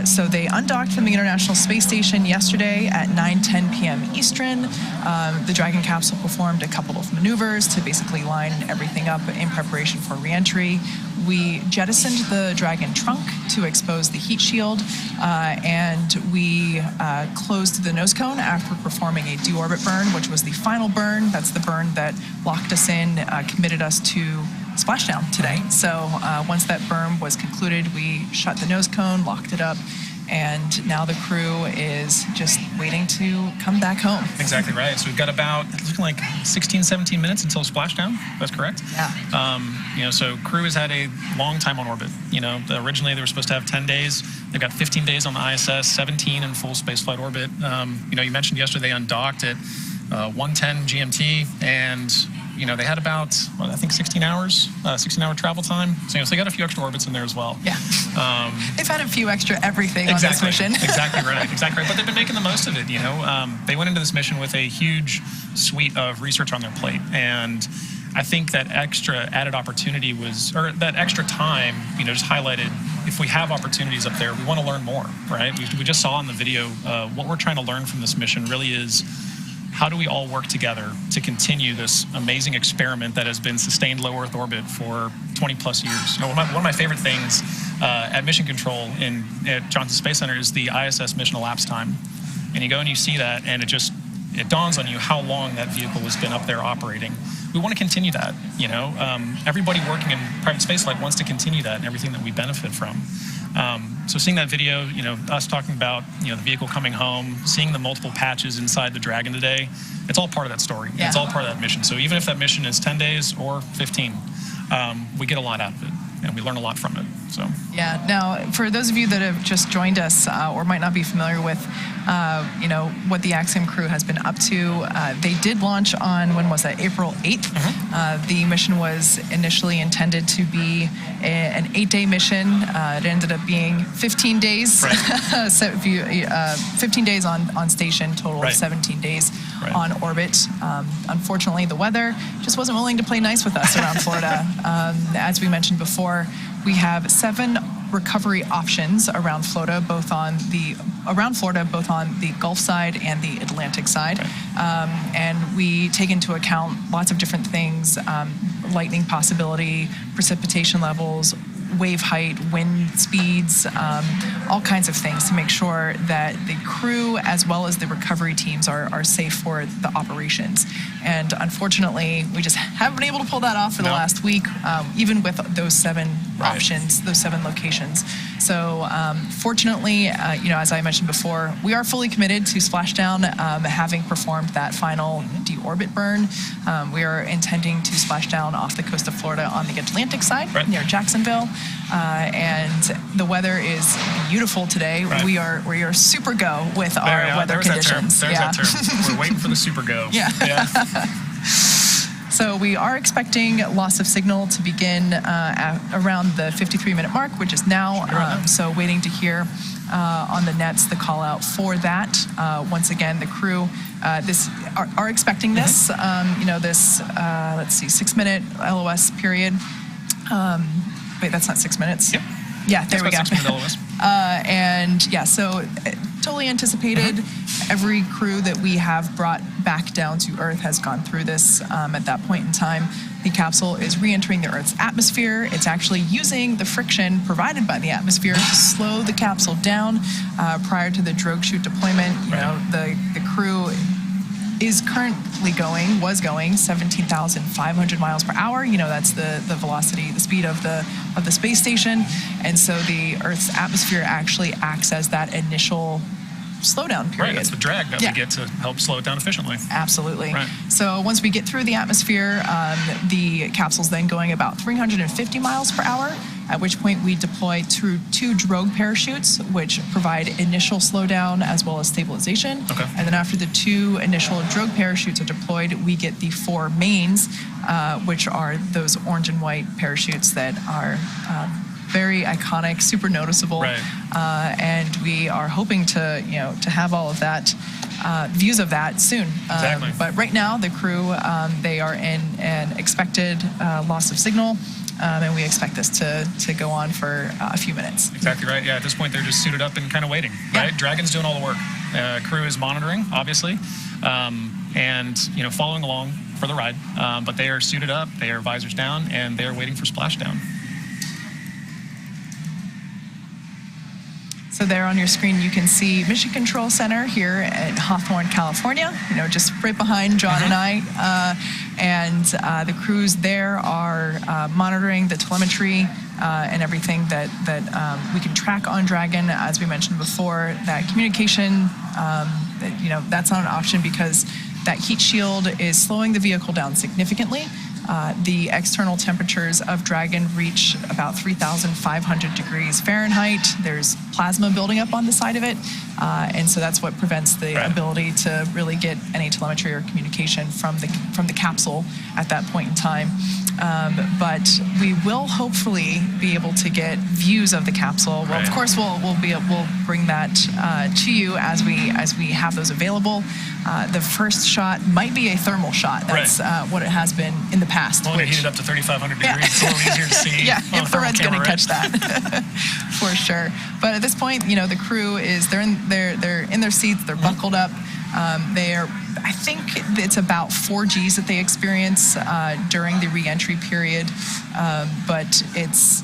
So they undocked from the International Space Station yesterday at 9:10 p.m. Eastern. The Dragon capsule performed a couple of maneuvers to basically line everything up in preparation for re-entry. We jettisoned the Dragon trunk to expose the heat shield, and we closed the nose cone after performing a deorbit burn, which was the final burn. That's the burn that locked us in, committed us to Splashdown today. So once that burn was concluded, we shut the nose cone, locked it up, and now the crew is just waiting to come back home. Exactly right. So we've got about, it's looking like 16, 17 minutes until splashdown. That's correct? Yeah. So crew has had a long time on orbit. Originally they were supposed to have 10 days. They've got 15 days on the ISS, 17 in full spaceflight orbit. You mentioned yesterday they undocked at 1:10 GMT, and they had about, 16 hours, 16-hour travel time. So they got a few extra orbits in there as well. Yeah. They've had a few extra everything on this mission. Exactly right. But they've been making the most of it. They went into this mission with a huge suite of research on their plate, and I think that extra added opportunity that extra time, just highlighted, if we have opportunities up there, we want to learn more, right? We just saw in the video, what we're trying to learn from this mission really is, how do we all work together to continue this amazing experiment that has been sustained low Earth orbit for 20 plus years? One of my favorite things at mission control at Johnson Space Center is the ISS mission elapsed time. And you go and you see that, and it dawns on you how long that vehicle has been up there operating. We want to continue that. Everybody working in private spaceflight wants to continue that and everything that we benefit from. So seeing that video, us talking about, the vehicle coming home, seeing the multiple patches inside the Dragon today, it's all part of that story. Yeah. It's all part of that mission. So even if that mission is 10 days or 15, we get a lot out of it, and we learn a lot from it. So Yeah. Now, for those of you that have just joined us or might not be familiar with, what the Axiom crew has been up to, they did launch on, when was that, April 8th. The mission was initially intended to be an 8-day mission. It ended up being 15 days. Right. 15 days on station, total of Right. 17 days Right. on orbit. Unfortunately, the weather just wasn't willing to play nice with us around Florida. As we mentioned before, we have 7 recovery options around Florida, both on the Gulf side and the Atlantic side. And we take into account lots of different things, lightning possibility, precipitation levels, wave height, wind speeds, all kinds of things to make sure that the crew as well as the recovery teams are safe for the operations. And unfortunately, we just haven't been able to pull that off for the last week, even with those 7 options, those 7 locations. So fortunately, as I mentioned before, we are fully committed to Splashdown, having performed that final deorbit burn. We are intending to splash down off the coast of Florida on the Atlantic side, near Jacksonville. And the weather is beautiful today. Right. We are super go with our weather conditions. There's that term. We're waiting for the super go. Yeah. So we are expecting loss of signal to begin at around the 53-minute mark, which is now. So waiting to hear on the nets the call out for that. Once again, the crew are expecting this. This 6-minute LOS period. Wait, that's not 6 minutes. Yep. Yeah, there we go. 6 minute LOS. So totally anticipated. Every crew that we have brought back down to Earth has gone through this at that point in time. The capsule is re-entering the Earth's atmosphere. It's actually using the friction provided by the atmosphere to slow the capsule down prior to the drogue chute deployment. The crew was going 17,500 miles per hour. That's the velocity, the speed of the space station. And so the Earth's atmosphere actually acts as that initial slowdown period. Right, it's the drag that we get to help slow it down efficiently. Absolutely. Right. So once we get through the atmosphere, the capsule's then going about 350 miles per hour, at which point we deploy through 2 drogue parachutes, which provide initial slowdown as well as stabilization. Okay. And then after the 2 initial drogue parachutes are deployed, we get the 4 mains, which are those orange and white parachutes that are very iconic, super noticeable. Right. And we are hoping to have all of that, views of that soon. Exactly. But right now, the crew, they are in an expected loss of signal, and we expect this to go on for a few minutes. Exactly right. Yeah, at this point, they're just suited up and kind of waiting, right? Yeah. Dragon's doing all the work. Crew is monitoring, obviously, and following along for the ride. But they are suited up, they are visors down, and they are waiting for splashdown. So there on your screen, you can see Mission Control Center here in Hawthorne, California, just right behind John and I. And the crews there are monitoring the telemetry and everything that we can track on Dragon. As we mentioned before, that communication, that's not an option because that heat shield is slowing the vehicle down significantly. The external temperatures of Dragon reach about 3,500 degrees Fahrenheit. There's plasma building up on the side of it, and so that's what prevents the ability to really get any telemetry or communication from the capsule at that point in time. But we will hopefully be able to get views of the capsule. Well, of course, we'll bring that to you as we have those available. The first shot might be a thermal shot. That's what it has been in the past. Well, they heat it up to 3,500 degrees. It's a little easier to see. Yeah, on a thermal infrared's going to camera, catch that for sure. But at this point, the crew they're in their seats. They're buckled up. I think it's about 4 Gs that they experience during the re-entry period, but it's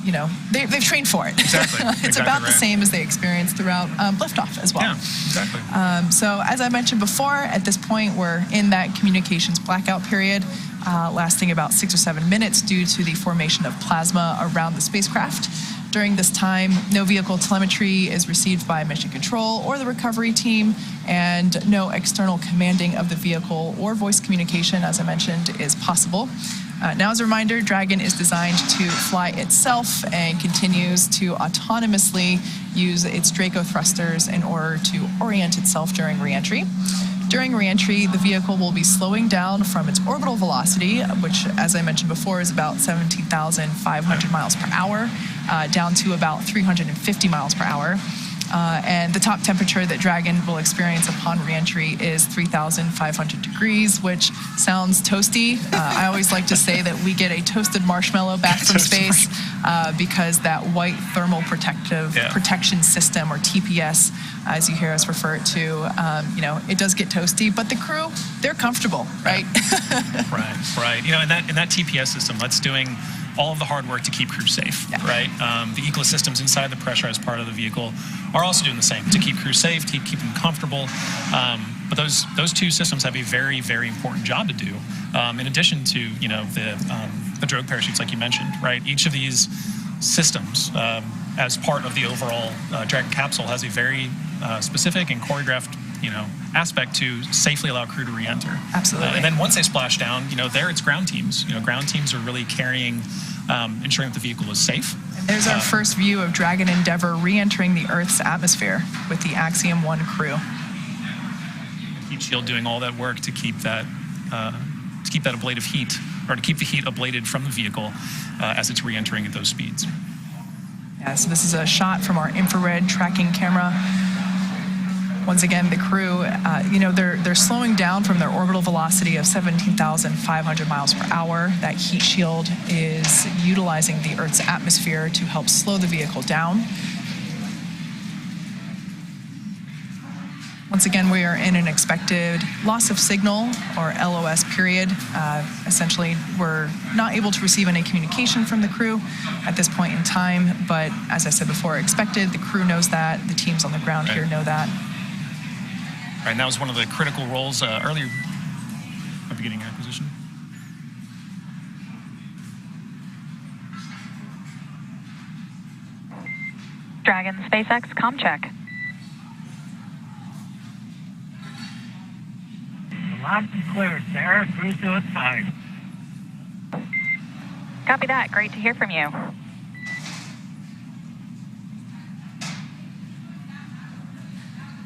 they've trained for it. Exactly. It's about the same as they experience throughout liftoff as well. Yeah, exactly. So as I mentioned before, at this point we're in that communications blackout period, lasting about 6 or 7 minutes due to the formation of plasma around the spacecraft. During this time, no vehicle telemetry is received by mission control or the recovery team, and no external commanding of the vehicle or voice communication, as I mentioned, is possible. Now, as a reminder, Dragon is designed to fly itself and continues to autonomously use its Draco thrusters in order to orient itself during reentry. During reentry, the vehicle will be slowing down from its orbital velocity, which, as I mentioned before, is about 17,500 miles per hour, down to about 350 miles per hour. And the top temperature that Dragon will experience upon reentry is 3,500 degrees, which sounds toasty. I always like to say that we get a toasted marshmallow back from space because that white thermal protection system, or TPS, as you hear us refer it to, it does get toasty, but the crew, they're comfortable, right? Right. You know, in that TPS system, that's doing all of the hard work to keep crew safe, right? The ecosystems inside the pressurized part of the vehicle are also doing the same to keep crew safe, to keep them comfortable. But those two systems have a very, very important job to do. In addition to the drogue parachutes, like you mentioned, right? Each of these systems, as part of the overall Dragon capsule, has a very specific and choreographed aspect to safely allow crew to re-enter. Absolutely. And then once they splash down, there it's ground teams. Ground teams are really carrying, ensuring that the vehicle is safe. And there's our first view of Dragon Endeavour re-entering the Earth's atmosphere with the Axiom-1 crew. Heat shield doing all that work to keep that ablative heat, or to keep the heat ablated from the vehicle as it's re-entering at those speeds. Yeah, so this is a shot from our infrared tracking camera. Once again, the crew, they're slowing down from their orbital velocity of 17,500 miles per hour. That heat shield is utilizing the Earth's atmosphere to help slow the vehicle down. Once again, we are in an expected loss of signal, or LOS period. Essentially, we're not able to receive any communication from the crew at this point in time, but as I said before, expected. The crew knows that. The teams on the ground here know that. Right, and that was one of the critical roles earlier at the beginning acquisition. Dragon SpaceX comm check. Loud and clear, Sarah. Cruise doing fine. Copy that. Great to hear from you.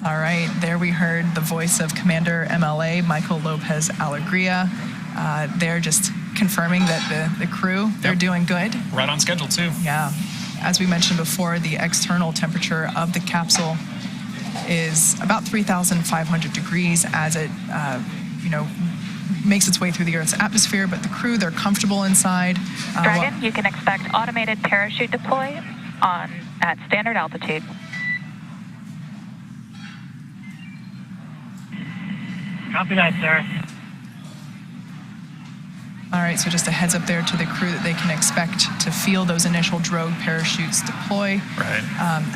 All right, there we heard the voice of Commander MLA Michael Lopez Alegria. They're just confirming that the crew, they're doing good. Right on schedule, too. Yeah. As we mentioned before, the external temperature of the capsule is about 3,500 degrees as it, makes its way through the Earth's atmosphere, but the crew, they're comfortable inside. Dragon, you can expect automated parachute deploy at standard altitude. Copy that, sir. All right, so just a heads up there to the crew that they can expect to feel those initial drogue parachutes deploy. Right.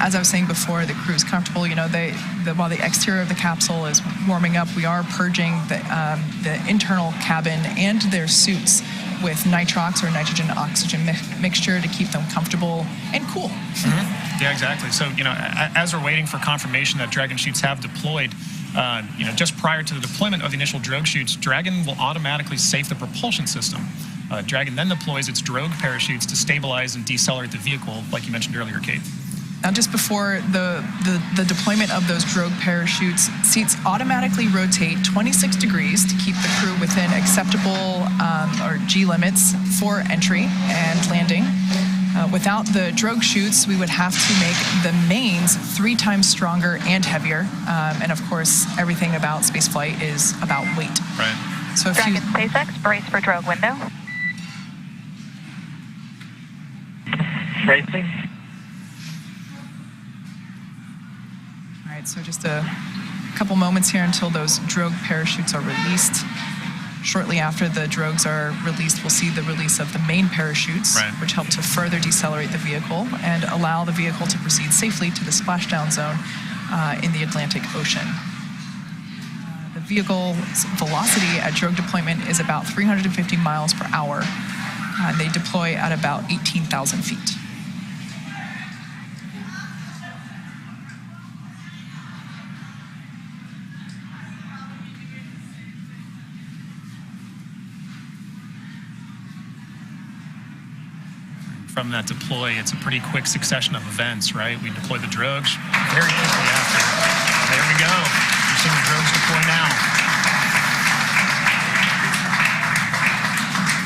As I was saying before, the crew's comfortable. While the exterior of the capsule is warming up, we are purging the internal cabin and their suits with nitrox, or nitrogen oxygen mixture, to keep them comfortable and cool. Mm-hmm. Yeah, exactly. So, as we're waiting for confirmation that Dragon chutes have deployed, just prior to the deployment of the initial drogue chutes, Dragon will automatically safe the propulsion system. Dragon then deploys its drogue parachutes to stabilize and decelerate the vehicle, like you mentioned earlier, Kate. Now, just before the deployment of those drogue parachutes, seats automatically rotate 26 degrees to keep the crew within acceptable or G limits for entry and landing. Without the drogue chutes, we would have to make the mains 3 times stronger and heavier. And of course, everything about spaceflight is about weight. Right. So Dragon SpaceX, brace for drogue window. Racing. All right, so just a couple moments here until those drogue parachutes are released. Shortly after the drogues are released, we'll see the release of the main parachutes, which help to further decelerate the vehicle and allow the vehicle to proceed safely to the splashdown zone in the Atlantic Ocean. The vehicle's velocity at drogue deployment is about 350 miles per hour. They deploy at about 18,000 feet. from that deploy, it's a pretty quick succession of events, right? We deploy the drogues very quickly after. There we go. You're seeing the drogues deploy now.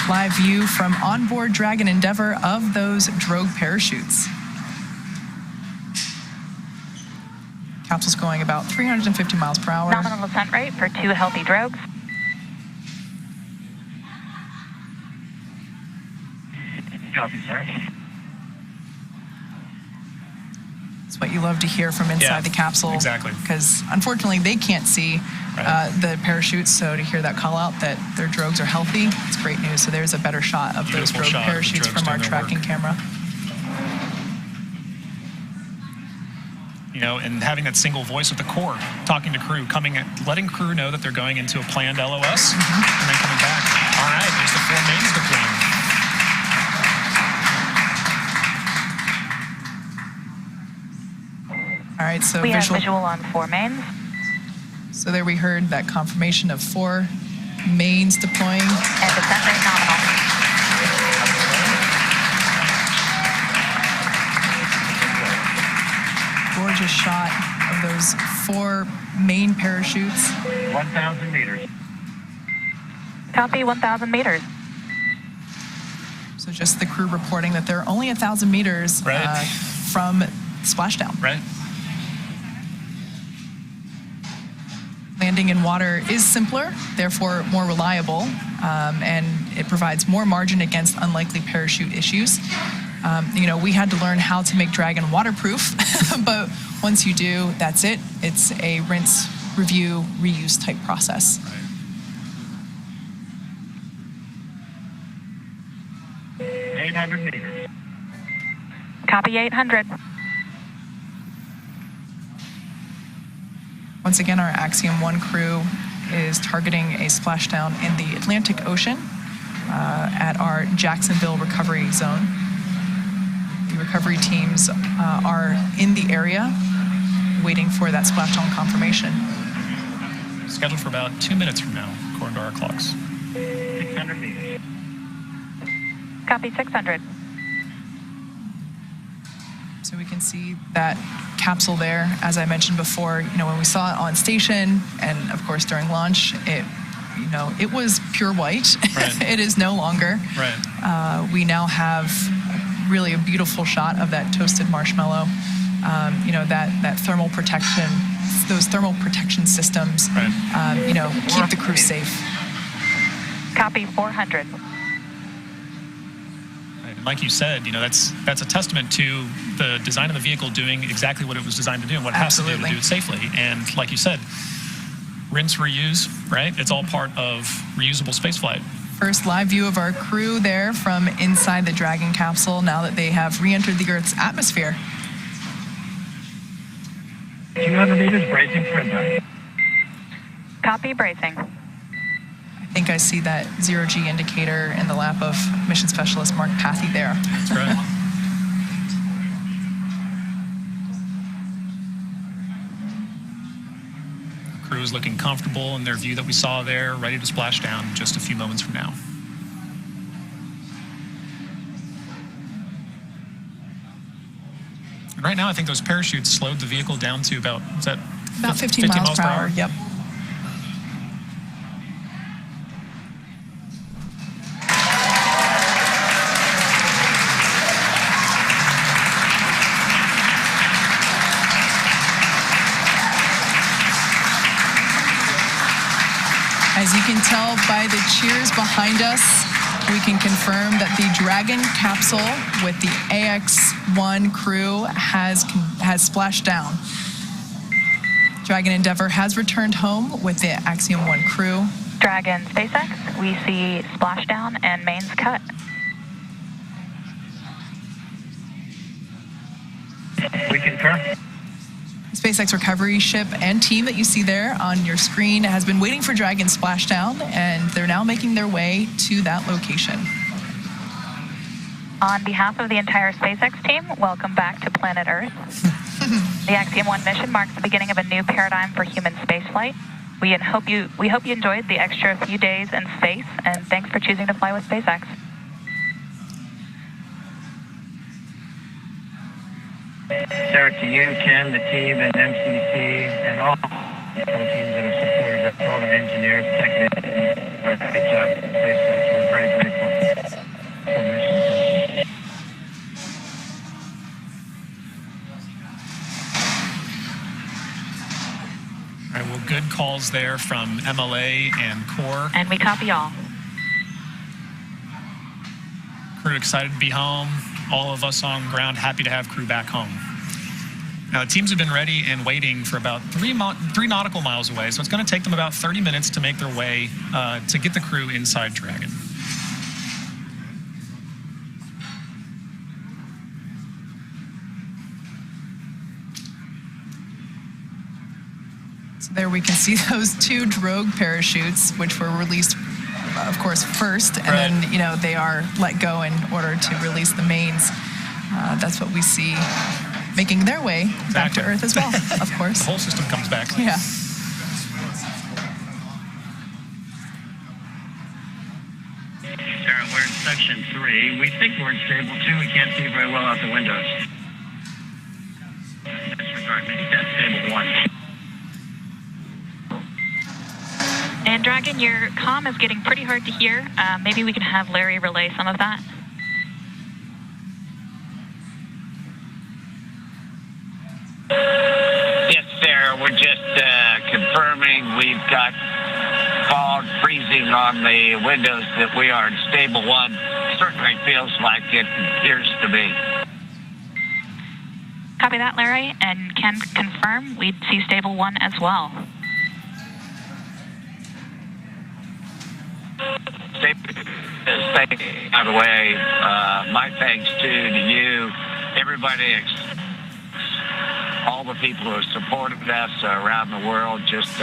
Live view from onboard Dragon Endeavour of those drogue parachutes. Capsule's going about 350 miles per hour. Nominal ascent rate for 2 healthy drogues. Copy, sir. It's what you love to hear from inside the capsule. Exactly. Because unfortunately they can't see the parachutes, so to hear that call out that their drogues are healthy, it's great news. So there's a better shot of those drogue parachutes from our tracking camera. You know, and having that single voice with the core, talking to crew, letting crew know that they're going into a planned LOS, and then coming back. All right, there's the 4 mains deploying. All right, so we have visual on 4 mains. So there we heard that confirmation of 4 mains deploying. And descent rate nominal. Gorgeous shot of those 4 main parachutes. 1,000 meters. Copy, 1,000 meters. So just the crew reporting that they're only 1,000 meters from Splashdown. Right. Landing in water is simpler, therefore more reliable, and it provides more margin against unlikely parachute issues. You know, we had to learn how to make Dragon waterproof, but once you do, that's it. It's a rinse, review, reuse type process. Right. 800 meters. Copy, 800. Once again, our Axiom 1 crew is targeting a splashdown in the Atlantic Ocean at our Jacksonville recovery zone. The recovery teams are in the area waiting for that splashdown confirmation. Scheduled for about 2 minutes from now, according to our clocks. 600 meters. Copy, 600. So we can see that capsule there, as I mentioned before, you know, when we saw it on station and of course during launch, it was pure white. Right. It is no longer. Right. We now have really a beautiful shot of that toasted marshmallow. You know, that thermal protection, those thermal protection systems, you know, keep the crew safe. Copy, 400. Like you said, you know, that's a testament to the design of the vehicle doing exactly what it was designed to do and what it has to do it safely. And like you said, rinse, reuse, right? It's all part of reusable spaceflight. First live view of our crew there from inside the Dragon capsule now that they have re-entered the Earth's atmosphere. 200 meters, bracing for impact. Copy, bracing. I think I see that 0G indicator in the lap of Mission Specialist Mark Pathy there. That's right. The crew is looking comfortable in their view that we saw there, ready to splash down just a few moments from now. And right now, I think those parachutes slowed the vehicle down to about 15 miles per hour? Yep. As you can tell by the cheers behind us, we can confirm that the Dragon capsule with the Ax-1 crew has splashed down. Dragon Endeavour has returned home with the Axiom 1 crew. Dragon SpaceX, we see splashdown and mains cut. We concur. SpaceX recovery ship and team that you see there on your screen has been waiting for Dragon splashdown, and they're now making their way to that location. On behalf of the entire SpaceX team, welcome back to planet Earth. The Axiom 1 mission marks the beginning of a new paradigm for human spaceflight. We hope you enjoyed the extra few days in space, and thanks for choosing to fly with SpaceX. Sarah, to you, Ken, the team, and MCC, and all the teams that have supported us, all the engineers, technicians, great job. We're very grateful for mission. All right, well, good calls there from MLA and Core. And we copy all. Crew excited to be home. All of us on ground happy to have crew back home. Now, the teams have been ready and waiting for about 3 nautical miles away, so it's going to take them about 30 minutes to make their way to get the crew inside Dragon. So there we can see those 2 drogue parachutes, which were released, of course, first, and then, they are let go in order to release the mains. That's what we see making their way back to Earth as well, of course. The whole system comes back. Yeah. Sarah, we're in section 3. We think we're in stable 2. We can't see very well out the windows. Disregard me. That's stable 1. And Dragon, your comm is getting pretty hard to hear. Maybe we can have Larry relay some of that. Yes, Sarah, we're just confirming we've got fog freezing on the windows that we are in stable 1. Certainly feels like it appears to be. Copy that, Larry, and can confirm we'd see stable 1 as well. By the way, my thanks to you, everybody, all the people who have supported us around the world. Just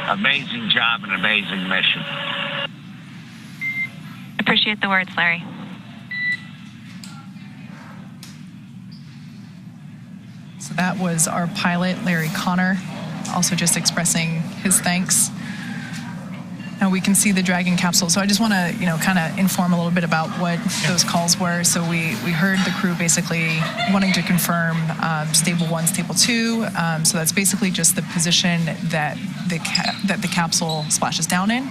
amazing job and amazing mission. Appreciate the words, Larry. So that was our pilot, Larry Connor, also just expressing his thanks. Now we can see the Dragon capsule. So I just want to, kind of inform a little bit about what those calls were. So we heard the crew basically wanting to confirm stable 1, stable 2. So that's basically just the position that the capsule splashes down in.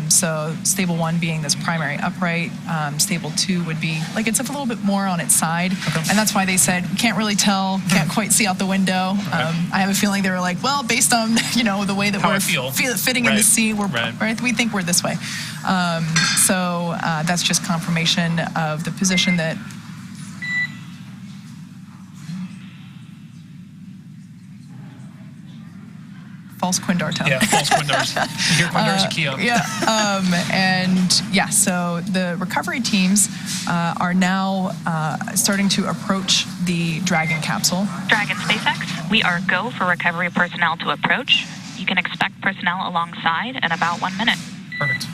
So stable 1 being this primary upright. Stable 2 would be like it's a little bit more on its side. Okay. And that's why they said, can't really tell, can't quite see out the window. I have a feeling they were like, well, based on, the way that we're fitting in the sea, we think we're this way. So that's just confirmation of the position that false Quindar tone. Yeah, false Quindars. You hear Quindars, Axiom. So the recovery teams are now starting to approach the Dragon capsule. Dragon SpaceX, we are go for recovery personnel to approach. You can expect personnel alongside in about 1 minute. Perfect.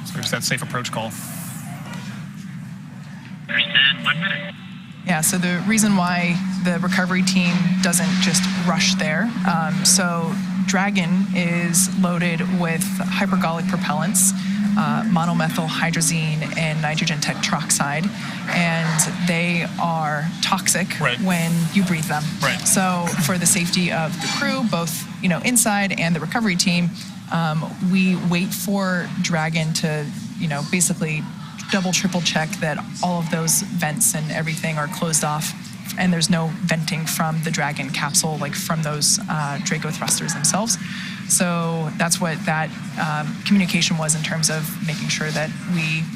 So there's that safe approach call. Understand. 1 minute. Yeah, so the reason why the recovery team doesn't just rush there, so Dragon is loaded with hypergolic propellants, monomethyl hydrazine and nitrogen tetroxide, and they are toxic when you breathe them. Right. So for the safety of the crew, both inside and the recovery team, we wait for Dragon to basically double, triple check that all of those vents and everything are closed off, and there's no venting from the Dragon capsule, like from those Draco thrusters themselves. So that's what that communication was in terms of making sure that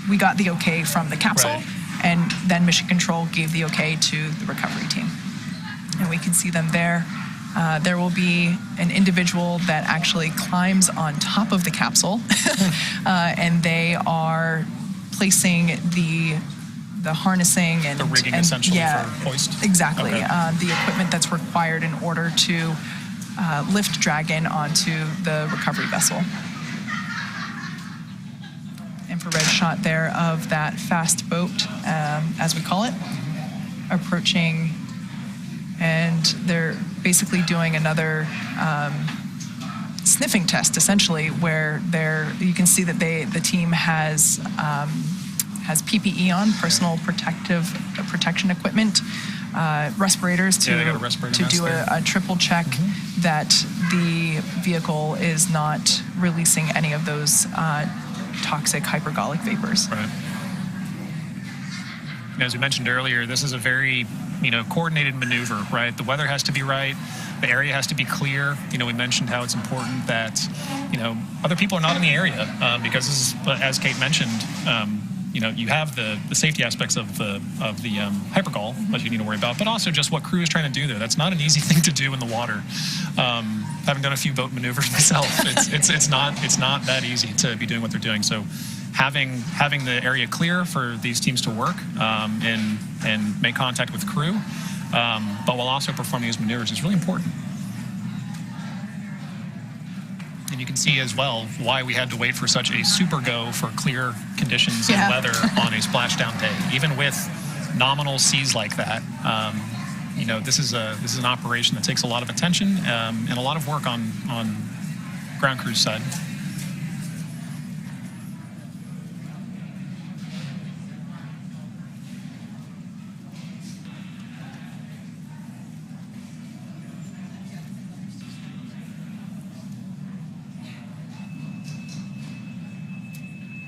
we got the okay from the capsule, and then Mission Control gave the okay to the recovery team. And we can see them there. There will be an individual that actually climbs on top of the capsule, and they are placing the harnessing and the rigging essentially for hoist. Exactly. Okay. The equipment that's required in order to lift Dragon onto the recovery vessel. Infrared shot there of that fast boat, as we call it, approaching, and they're basically doing another sniffing test, essentially, where you can see that the team has PPE on, personal protection equipment, respirators Yeah, they got a respirator to do mask a triple check that the vehicle is not releasing any of those toxic hypergolic vapors. Right. As we mentioned earlier, this is a very, coordinated maneuver, right? The weather has to be right. The area has to be clear. We mentioned how it's important that, other people are not in the area because this is, as Kate mentioned, you have the safety aspects of the hypergol that you need to worry about, but also just what crew is trying to do there. That's not an easy thing to do in the water. Having done a few boat maneuvers myself, it's not that easy to be doing what they're doing. So having the area clear for these teams to work and make contact with crew, but while also performing these maneuvers is really important. And you can see as well why we had to wait for such a super go for clear conditions and weather on a splashdown day. Even with nominal seas like that, this is an operation that takes a lot of attention and a lot of work on ground crew's side.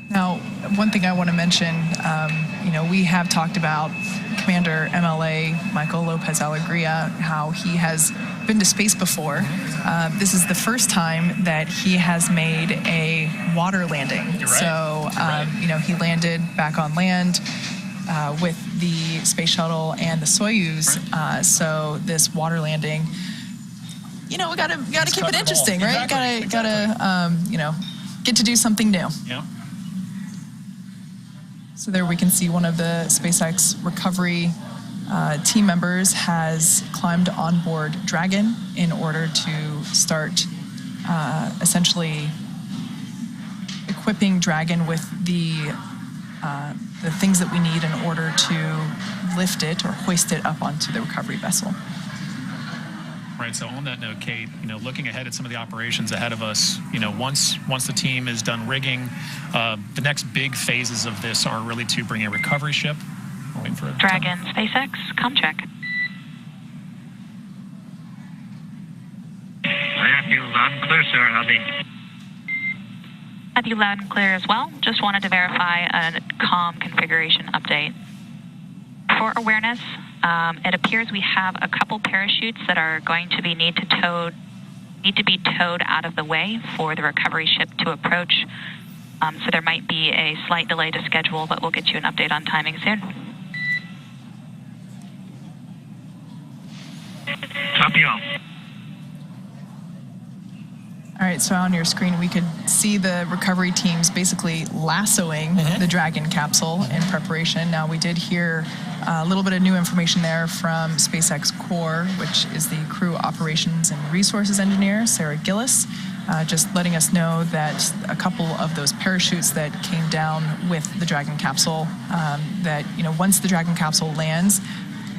Now, one thing I want to mention, we have talked about Commander MLA Michael Lopez Alegria, how he has been to space before. This is the first time that he has made a water landing. You're right. So, he landed back on land with the space shuttle and the Soyuz. Right. So this water landing, we gotta keep it interesting, right? Exactly. Gotta get to do something new. Yeah. So there we can see one of the SpaceX recovery team members has climbed on board Dragon in order to start essentially equipping Dragon with the things that we need in order to lift it or hoist it up onto the recovery vessel. Right. So on that note, Kate, looking ahead at some of the operations ahead of us, once the team is done rigging, the next big phases of this are really to bring a recovery ship. We're waiting for it. Dragon, SpaceX, comm check. I have you loud and clear, sir. Howdy. Have you loud and clear as well. Just wanted to verify a comm configuration update. For awareness, it appears we have a couple parachutes that are going to need to be towed out of the way for the recovery ship to approach. So there might be a slight delay to schedule, but we'll get you an update on timing soon. Copy all. All right, so on your screen, we could see the recovery teams basically lassoing the Dragon capsule in preparation. Now, we did hear a little bit of new information there from SpaceX Core, which is the crew operations and resources engineer, Sarah Gillis, just letting us know that a couple of those parachutes that came down with the Dragon capsule, that, once the Dragon capsule lands,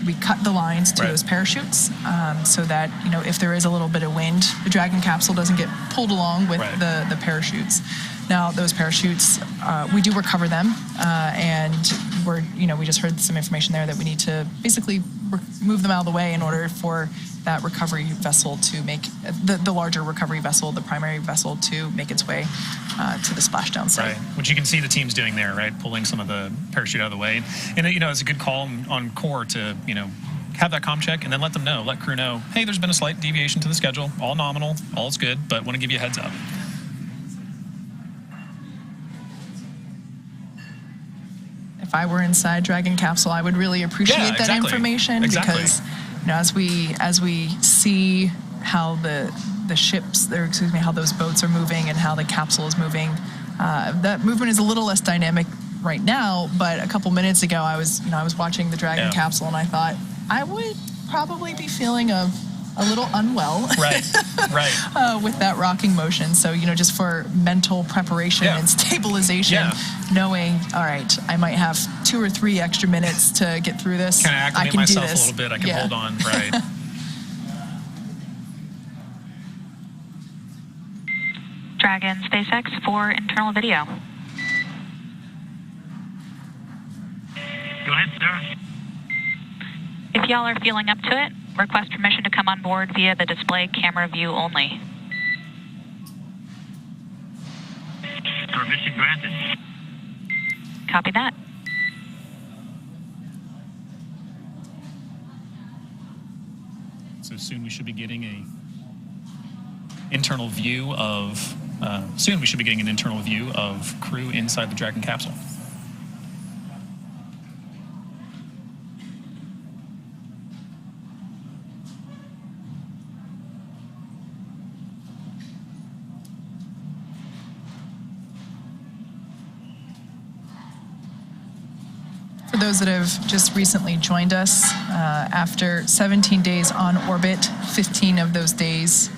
we cut the lines to those parachutes so that, if there is a little bit of wind, the Dragon capsule doesn't get pulled along with the parachutes. Now, those parachutes, we do recover them, and we just heard some information there that we need to basically move them out of the way in order for that recovery vessel to make, the larger recovery vessel, the primary vessel, to make its way to the splashdown site. Right, which you can see the teams doing there, right, pulling some of the parachute out of the way. And it's a good call on Core to, have that comm check and then let crew know, hey, there's been a slight deviation to the schedule, all nominal, all's good, but want to give you a heads up. If I were inside Dragon capsule, I would really appreciate that information because, as we see how the ships, or excuse me, how those boats are moving and how the capsule is moving, that movement is a little less dynamic right now. But a couple minutes ago, I was watching the Dragon capsule, and I thought I would probably be feeling a little unwell, with that rocking motion. So, just for mental preparation and stabilization, knowing, all right, I might have 2 or 3 extra minutes to get through this. Kind of acclimate myself a little bit. I can hold on, right. Dragon, SpaceX for internal video. Go ahead, sir. If If y'all are feeling up to it, request permission to come on board via the display camera view only. Permission granted. Copy that. So soon we should be getting a internal view of crew inside the Dragon capsule. For those that have just recently joined us, after 17 days on orbit, 15 of those days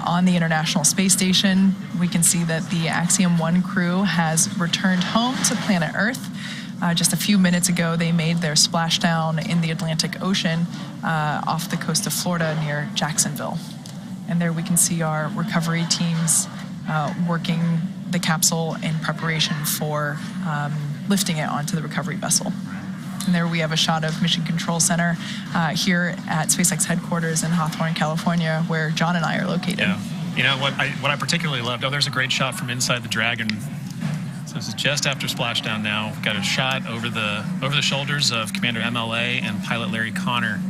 on the International Space Station, we can see that the Axiom-1 crew has returned home to planet Earth. Just a few minutes ago, they made their splashdown in the Atlantic Ocean off the coast of Florida near Jacksonville. And there we can see our recovery teams working the capsule in preparation for lifting it onto the recovery vessel. And there we have a shot of Mission Control Center here at SpaceX headquarters in Hawthorne, California, where John and I are located. Yeah. You know, what I particularly loved, there's a great shot from inside the Dragon. So this is just after splashdown now. We've got a shot over the shoulders of Commander MLA and pilot Larry Connor.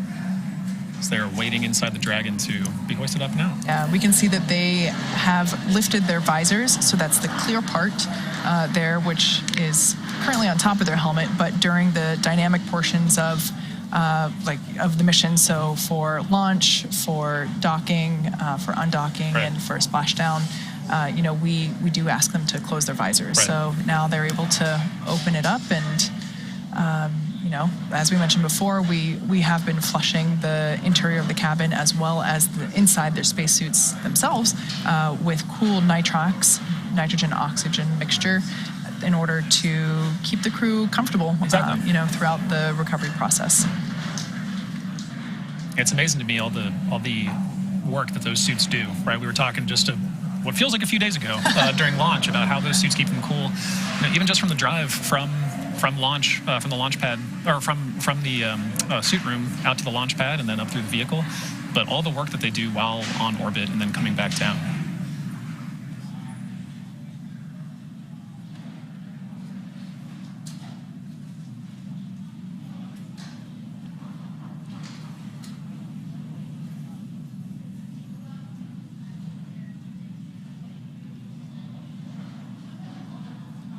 So they're waiting inside the Dragon to be hoisted up now. Yeah, we can see that they have lifted their visors, so that's the clear part there, which is currently on top of their helmet, but during the dynamic portions of the mission, so for launch, for docking, for undocking, right, and for splashdown, we do ask them to close their visors. Right. So now they're able to open it up and as we mentioned before, we have been flushing the interior of the cabin as well as inside their spacesuits themselves with cool nitrox, nitrogen-oxygen mixture, in order to keep the crew comfortable, exactly, throughout the recovery process. It's amazing to me all the work that those suits do. Right, we were talking just what feels like a few days ago during launch about how those suits keep them cool. Even just from the drive from launch, from the launch pad, or from the suit room out to the launch pad and then up through the vehicle, but all the work that they do while on orbit and then coming back down.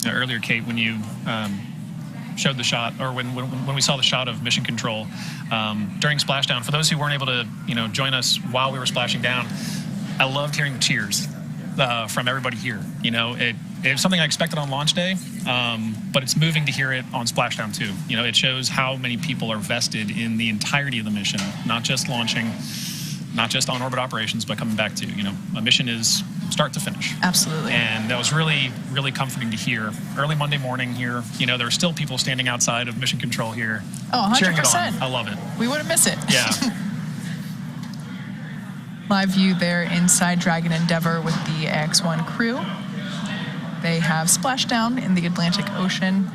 Earlier, Kate, when you showed the shot, or when we saw the shot of Mission Control during splashdown, for those who weren't able to join us while we were splashing down, I loved hearing the cheers from everybody here. It's something I expected on launch day, but it's moving to hear it on splashdown too. It shows how many people are vested in the entirety of the mission, not just launching, not just on orbit operations, but coming back to. A mission is start to finish. Absolutely. And that was really, really comforting to hear. Early Monday morning here, there are still people standing outside of Mission Control here. Oh, 100%. Cheering it on. I love it. We wouldn't miss it. Yeah. Live view there inside Dragon Endeavour with the Ax-1 crew. They have splashed down in the Atlantic Ocean,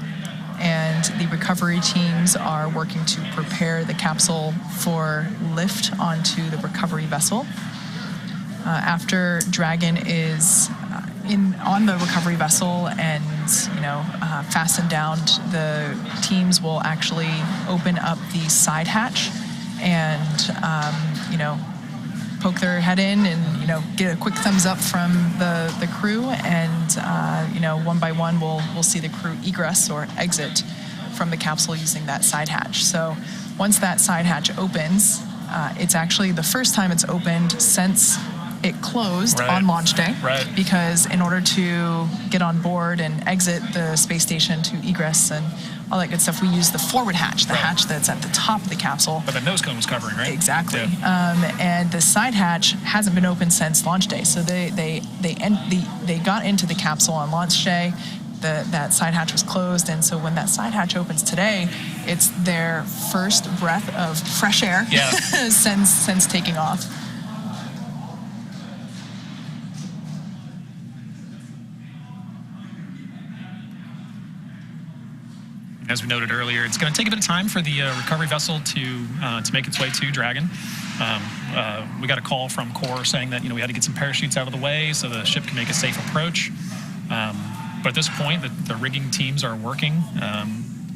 and the recovery teams are working to prepare the capsule for lift onto the recovery vessel. After Dragon is on the recovery vessel and fastened down, the teams will actually open up the side hatch and poke their head in and get a quick thumbs up from the crew, and one by one we'll see the crew egress or exit from the capsule using that side hatch. So once that side hatch opens, it's actually the first time it's opened since it closed on launch day, because in order to get on board and exit the space station to egress and all that good stuff, we use the forward hatch, the hatch that's at the top of the capsule. But the nose cone was covering, right? Exactly. Yeah. And the side hatch hasn't been open since launch day. So they got into the capsule on launch day. That side hatch was closed, and so when that side hatch opens today, it's their first breath of fresh air since taking off. As we noted earlier, it's going to take a bit of time for the recovery vessel to make its way to Dragon. We got a call from Core saying that we had to get some parachutes out of the way so the ship can make a safe approach. But at this point, the rigging teams are working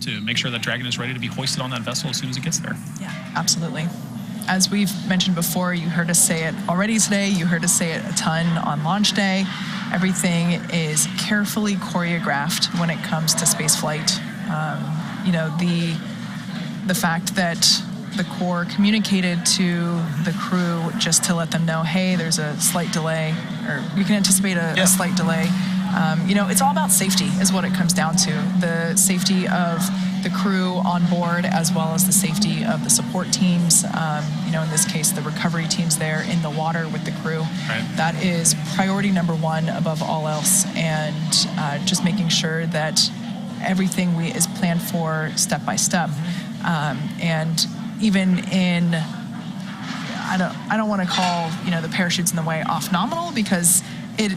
to make sure that Dragon is ready to be hoisted on that vessel as soon as it gets there. Yeah, absolutely. As we've mentioned before, you heard us say it already today. You heard us say it a ton on launch day. Everything is carefully choreographed when it comes to space flight. The fact that the Core communicated to the crew just to let them know, hey, there's a slight delay, or you can anticipate a slight delay. It's all about safety is what it comes down to. The safety of the crew on board, as well as the safety of the support teams. In this case, the recovery teams there in the water with the crew. Right. That is priority number one above all else, and just making sure that everything is planned for step by step. And even in, I don't want to call the parachutes in the way off nominal, because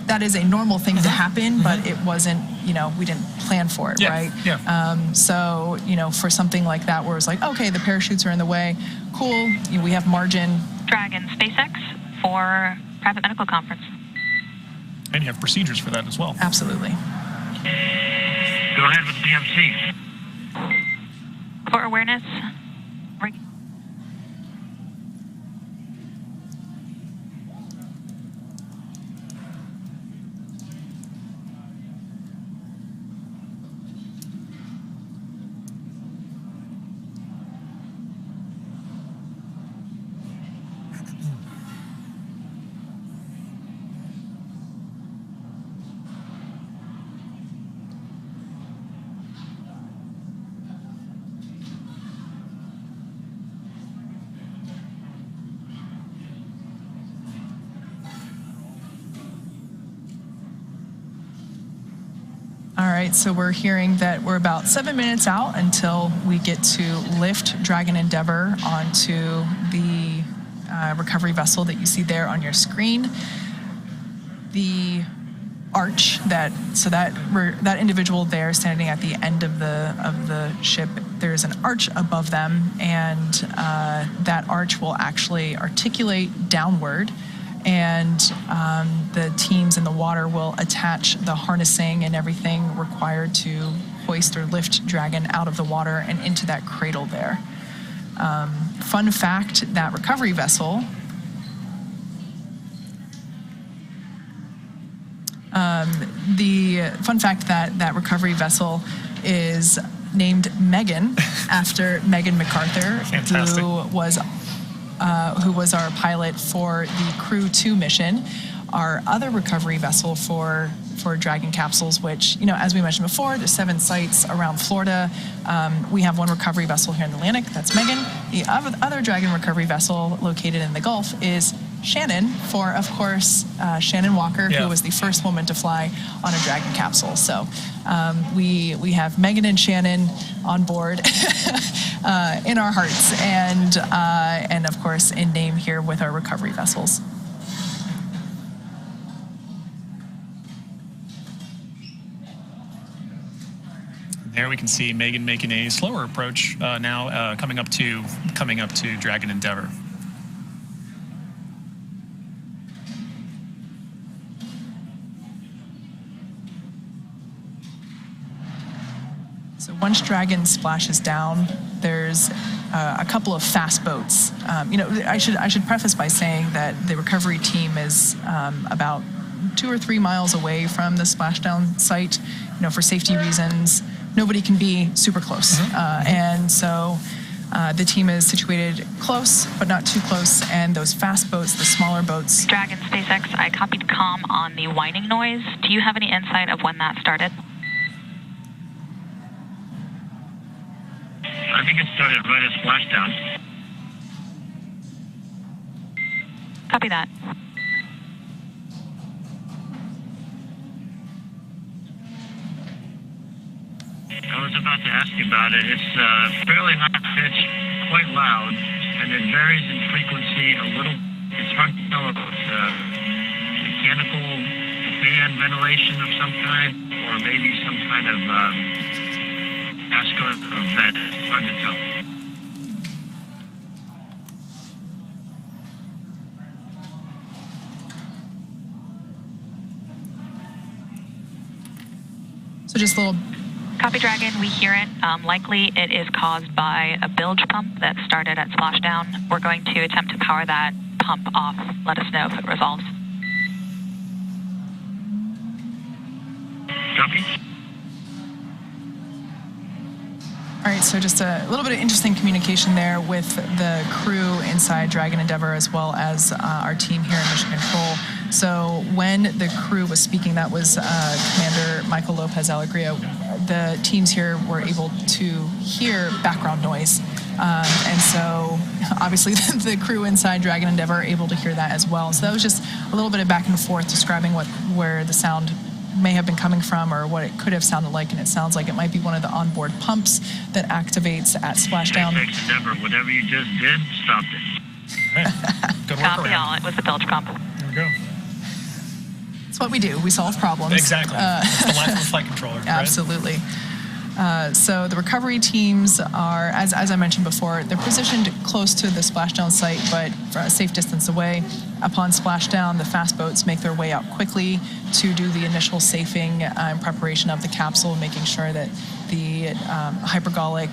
that is a normal thing to happen, but it wasn't, we didn't plan for it, right? Yeah. So, for something like that where it's like, okay, the parachutes are in the way, cool, we have margin. Dragon SpaceX for private medical conference. And you have procedures for that as well. Absolutely. Go ahead with DMC. For awareness, All right, so we're hearing that we're about 7 minutes out until we get to lift Dragon Endeavour onto the recovery vessel that you see there on your screen. The arch that individual there standing at the end of the ship, there's an arch above them, and that arch will actually articulate downward, and the teams in the water will attach the harnessing and everything required to hoist or lift Dragon out of the water and into that cradle there. Fun fact, that recovery vessel, that recovery vessel is named Megan after Megan MacArthur, Fantastic. who was our pilot for the Crew 2 mission. Our other recovery vessel for Dragon capsules, which, as we mentioned before, there's 7 sites around Florida. We have one recovery vessel here in the Atlantic, that's Megan. The other Dragon recovery vessel located in the Gulf is Shannon, for, of course, Shannon Walker, who was the first woman to fly on a Dragon capsule. So we have Megan and Shannon on board in our hearts, and of course in name here with our recovery vessels. There we can see Megan making a slower approach now, coming up to Dragon Endeavour. So once Dragon splashes down, there's a couple of fast boats. I should preface by saying that the recovery team is about 2 or 3 miles away from the splashdown site. For safety reasons, nobody can be super close, and so the team is situated close, but not too close. And those fast boats, the smaller boats. Dragon SpaceX, I copied comm on the whining noise. Do you have any insight of when that started? I think it started right at Splashdown. Copy that. I was about to ask you about it. It's fairly high pitch, quite loud, and it varies in frequency a little. It's hard to tell if it's mechanical fan ventilation of some kind, or maybe some kind of That's good. That's hard to tell. So just a little. Copy, Dragon. We hear it. Likely it is caused by a bilge pump that started at Splashdown. We're going to attempt to power that pump off. Let us know if it resolves. Copy. All right, so just a little bit of interesting communication there with the crew inside Dragon Endeavor as well as our team here in Mission Control. So when the crew was speaking, that was Commander Michael Lopez Alegria, the teams here were able to hear background noise. And so obviously the crew inside Dragon Endeavor are able to hear that as well. So that was just a little bit of back and forth describing where the sound may have been coming from or what it could have sounded like, and it sounds like it might be one of the onboard pumps that activates at Splashdown. Endeavor, whatever you just did, stopped it. All right. Good work Copy all. It was the bilge pump. There we go. It's what we do. We solve problems. Exactly. It's the life of a flight controller. Right? Absolutely. So the recovery teams are, as I mentioned before, they're positioned close to the splashdown site, but for a safe distance away. Upon splashdown, the fast boats make their way out quickly to do the initial safing and preparation of the capsule, making sure that the hypergolic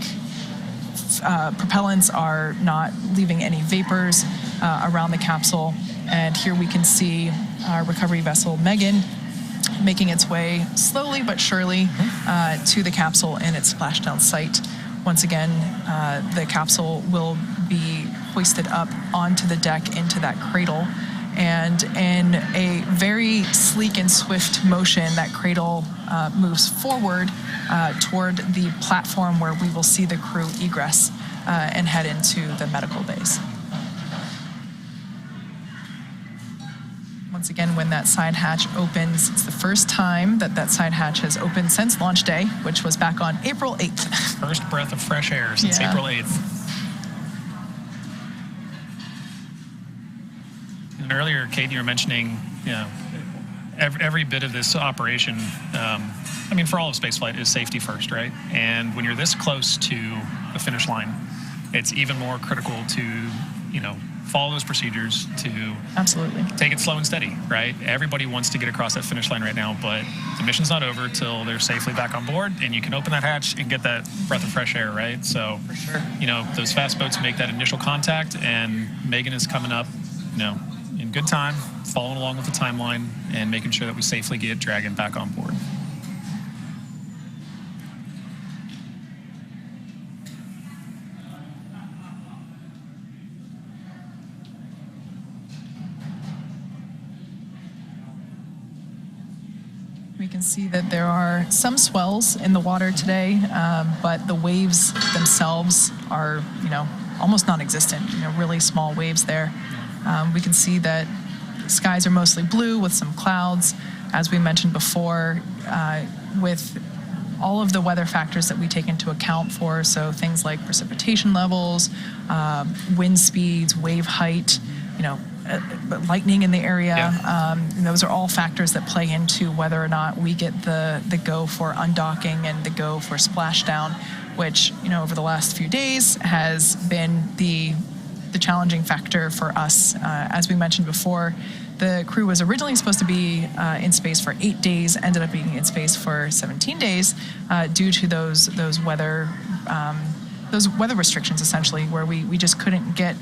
propellants are not leaving any vapors around the capsule. And here we can see our recovery vessel, Megan, making its way slowly but surely to the capsule in its splashdown site. Once again, the capsule will be hoisted up onto the deck into that cradle. And in a very sleek and swift motion, that cradle moves forward toward the platform where we will see the crew egress and head into the medical bays. Once again, when that side hatch opens, it's the first time that side hatch has opened since launch day, which was back on April 8th. First breath of fresh air since April 8th. And earlier, Kate, you were mentioning, every bit of this operation, for all of spaceflight, is safety first, right? And when you're this close to the finish line, it's even more critical to, follow those procedures, to absolutely take it slow and steady, right? Everybody wants to get across that finish line right now, but the mission's not over till they're safely back on board and you can open that hatch and get that breath of fresh air, right? So, for sure. Those fast boats make that initial contact, and Megan is coming up, in good time, following along with the timeline and making sure that we safely get Dragon back on board. We can see that there are some swells in the water today, but the waves themselves are, almost non-existent. Really small waves there. We can see that skies are mostly blue with some clouds, as we mentioned before, with all of the weather factors that we take into account for, so things like precipitation levels, wind speeds, wave height, lightning in the area. Yeah. Those are all factors that play into whether or not we get the go for undocking and the go for splashdown, which, over the last few days has been the challenging factor for us. As we mentioned before, the crew was originally supposed to be in space for 8 days, ended up being in space for 17 days due to those weather restrictions, essentially, where we just couldn't get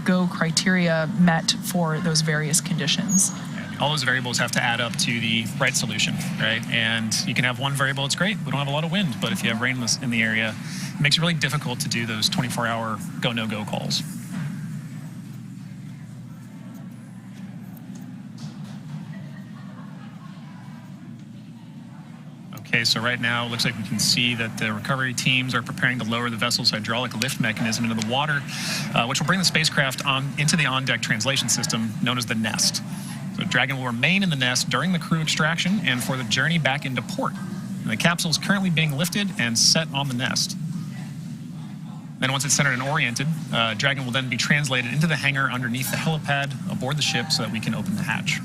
go criteria met for those various conditions. All those variables have to add up to the right solution, right? And you can have one variable, it's great, we don't have a lot of wind, but if you have rain in the area, it makes it really difficult to do those 24-hour go, no-go calls. Okay, so right now it looks like we can see that the recovery teams are preparing to lower the vessel's hydraulic lift mechanism into the water, which will bring the spacecraft into the on-deck translation system known as the nest. So Dragon will remain in the nest during the crew extraction and for the journey back into port. And the capsule is currently being lifted and set on the nest. Then once it's centered and oriented, Dragon will then be translated into the hangar underneath the helipad aboard the ship so that we can open the hatch.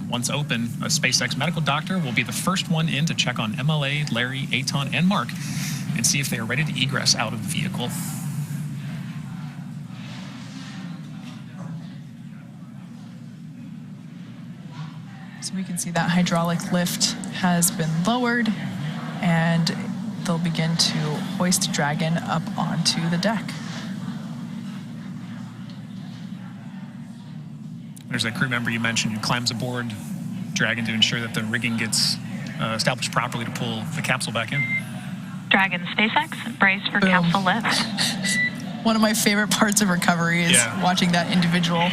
Once open, a SpaceX medical doctor will be the first one in to check on MLA, Larry, Aton, and Mark and see if they are ready to egress out of the vehicle. So we can see that hydraulic lift has been lowered, and they'll begin to hoist Dragon up onto the deck. There's that crew member you mentioned who climbs aboard Dragon to ensure that the rigging gets established properly to pull the capsule back in. Dragon SpaceX, brace for Boom. capsule lift. One of my favorite parts of recovery is watching that individual.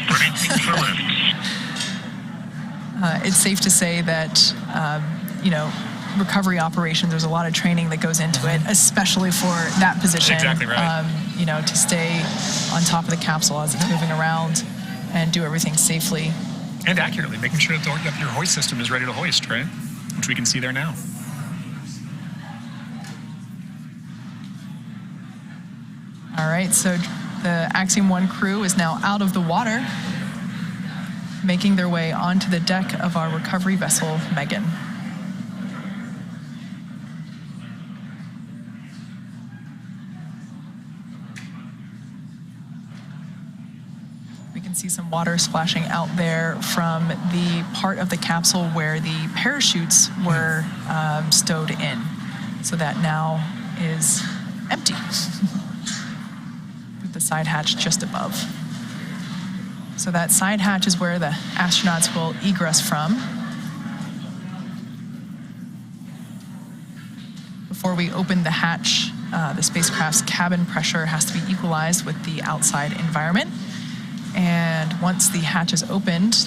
It's safe to say that, recovery operations, there's a lot of training that goes into it, especially for that position. Exactly right. To stay on top of the capsule as it's moving around and do everything safely. And accurately, making sure that your hoist system is ready to hoist, right? Which we can see there now. All right, so the Axiom 1 crew is now out of the water, making their way onto the deck of our recovery vessel, Megan. We can see some water splashing out there from the part of the capsule where the parachutes were stowed in. So that now is empty. With the side hatch just above. So that side hatch is where the astronauts will egress from. Before we open the hatch, the spacecraft's cabin pressure has to be equalized with the outside environment. And once the hatch is opened,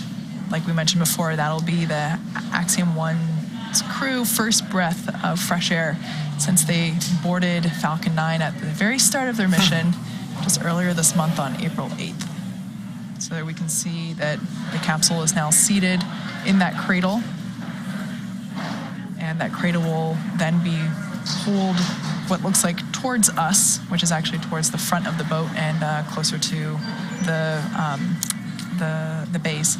like we mentioned before, that'll be the Axiom 1's crew first breath of fresh air since they boarded Falcon 9 at the very start of their mission just earlier this month on April 8th. So there we can see that the capsule is now seated in that cradle, and that cradle will then be pulled what looks like towards us, which is actually towards the front of the boat and closer to the base.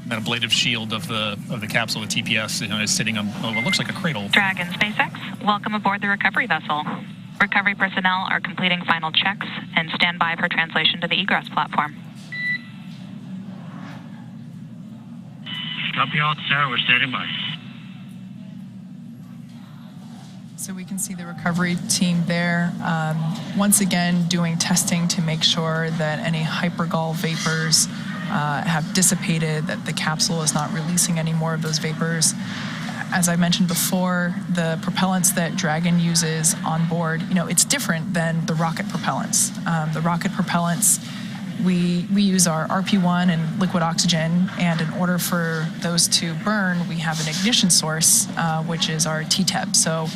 That ablative shield of the capsule, the TPS, is sitting on what looks like a cradle. Dragon SpaceX, welcome aboard the recovery vessel. Recovery personnel are completing final checks and stand by for translation to the egress platform. Copy all, sir. We're standing by. So we can see the recovery team there, once again doing testing to make sure that any hypergol vapors have dissipated, that the capsule is not releasing any more of those vapors. As I mentioned before, the propellants that Dragon uses on board, it's different than the rocket propellants. The rocket propellants, we use our RP1 and liquid oxygen, and in order for those to burn, we have an ignition source, which is our TTEB. So,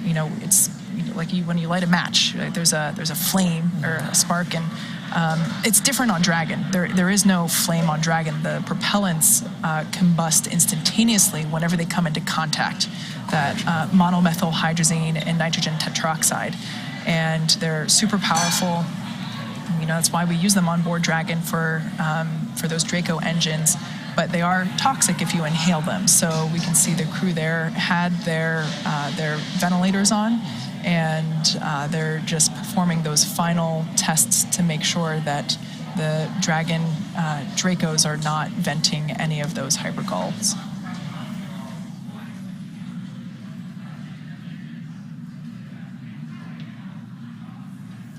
it's like when you light a match, right? There's a flame or a spark, and it's different on Dragon. There is no flame on Dragon. The propellants combust instantaneously whenever they come into contact, that monomethyl hydrazine and nitrogen tetroxide. And they're super powerful. That's why we use them on board Dragon for those Draco engines. But they are toxic if you inhale them. So we can see the crew there had their ventilators on, and they're just performing those final tests to make sure that the Dragon Dracos are not venting any of those hypergols.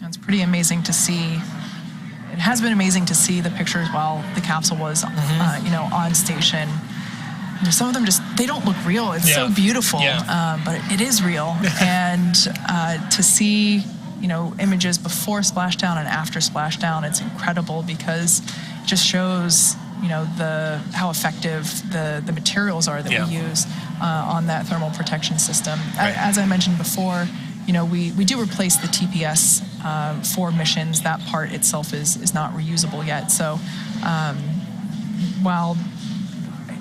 It's pretty amazing to see. It has been amazing to see the pictures while the capsule was, on station. Some of them they don't look real. It's so beautiful, but it is real. And to see, images before splashdown and after splashdown, it's incredible because it just shows, how effective the materials are that we use on that thermal protection system. Right. As I mentioned before, we do replace the TPS for missions. That part itself is not reusable yet. So while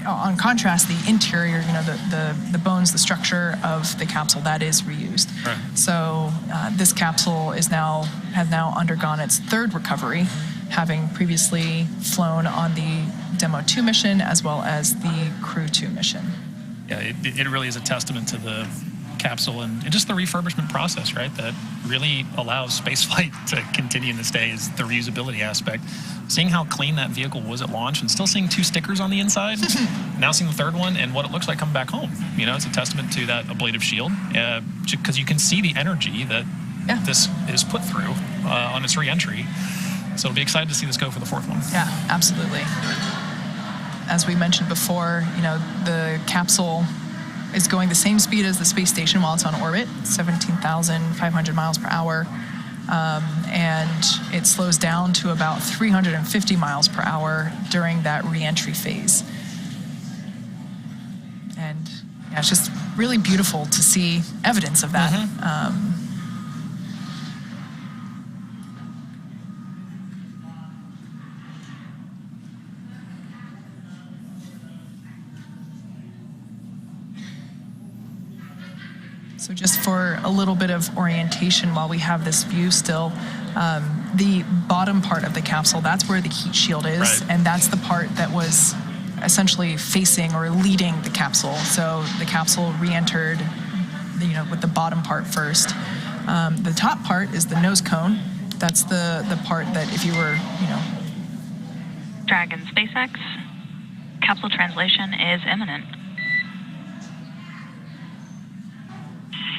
on contrast, the interior, the bones, the structure of the capsule, that is reused. Right. So this capsule has now undergone its third recovery, having previously flown on the Demo 2 mission as well as the Crew 2 mission. Yeah, it really is a testament to the capsule and just the refurbishment process, right? That really allows spaceflight to continue in this day is the reusability aspect. Seeing how clean that vehicle was at launch and still seeing 2 stickers on the inside, now seeing the 3rd one and what it looks like coming back home. You know, it's a testament to that ablative shield because you can see the energy that this is put through on its reentry. So it'll be excited to see this go for the 4th one. Yeah, absolutely. As we mentioned before, you know, the capsule is going the same speed as the space station while it's on orbit, 17,500 miles per hour. And it slows down to about 350 miles per hour during that reentry phase. And yeah, it's just really beautiful to see evidence of that. So just for a little bit of orientation while we have this view still, the bottom part of the capsule, that's where the heat shield is, right. And that's the part that was essentially facing or leading the capsule. So the capsule re-entered, you know, with the bottom part first. The top part is the nose cone. That's the part that if you were, you know... Dragon SpaceX, capsule translation is imminent.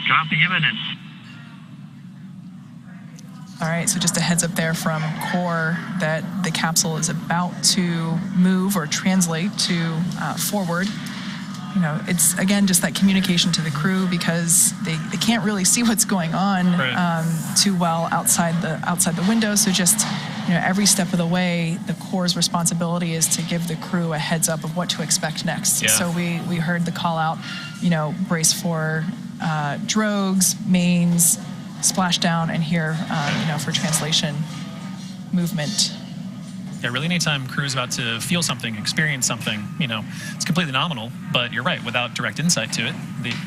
Copy imminent. All right, so just a heads up there from core that the capsule is about to move or translate to forward. You know, it's, again, just that communication to the crew because they can't really see what's going on too well outside the window. So just, you know, every step of the way, the core's responsibility is to give the crew a heads up of what to expect next. Yeah. So we heard the call out, you know, brace for drogues, mains, splashdown, and here, you know, for translation movement. Yeah, really anytime crew's about to feel something, experience something, you know, it's completely nominal, but you're right, without direct insight to it,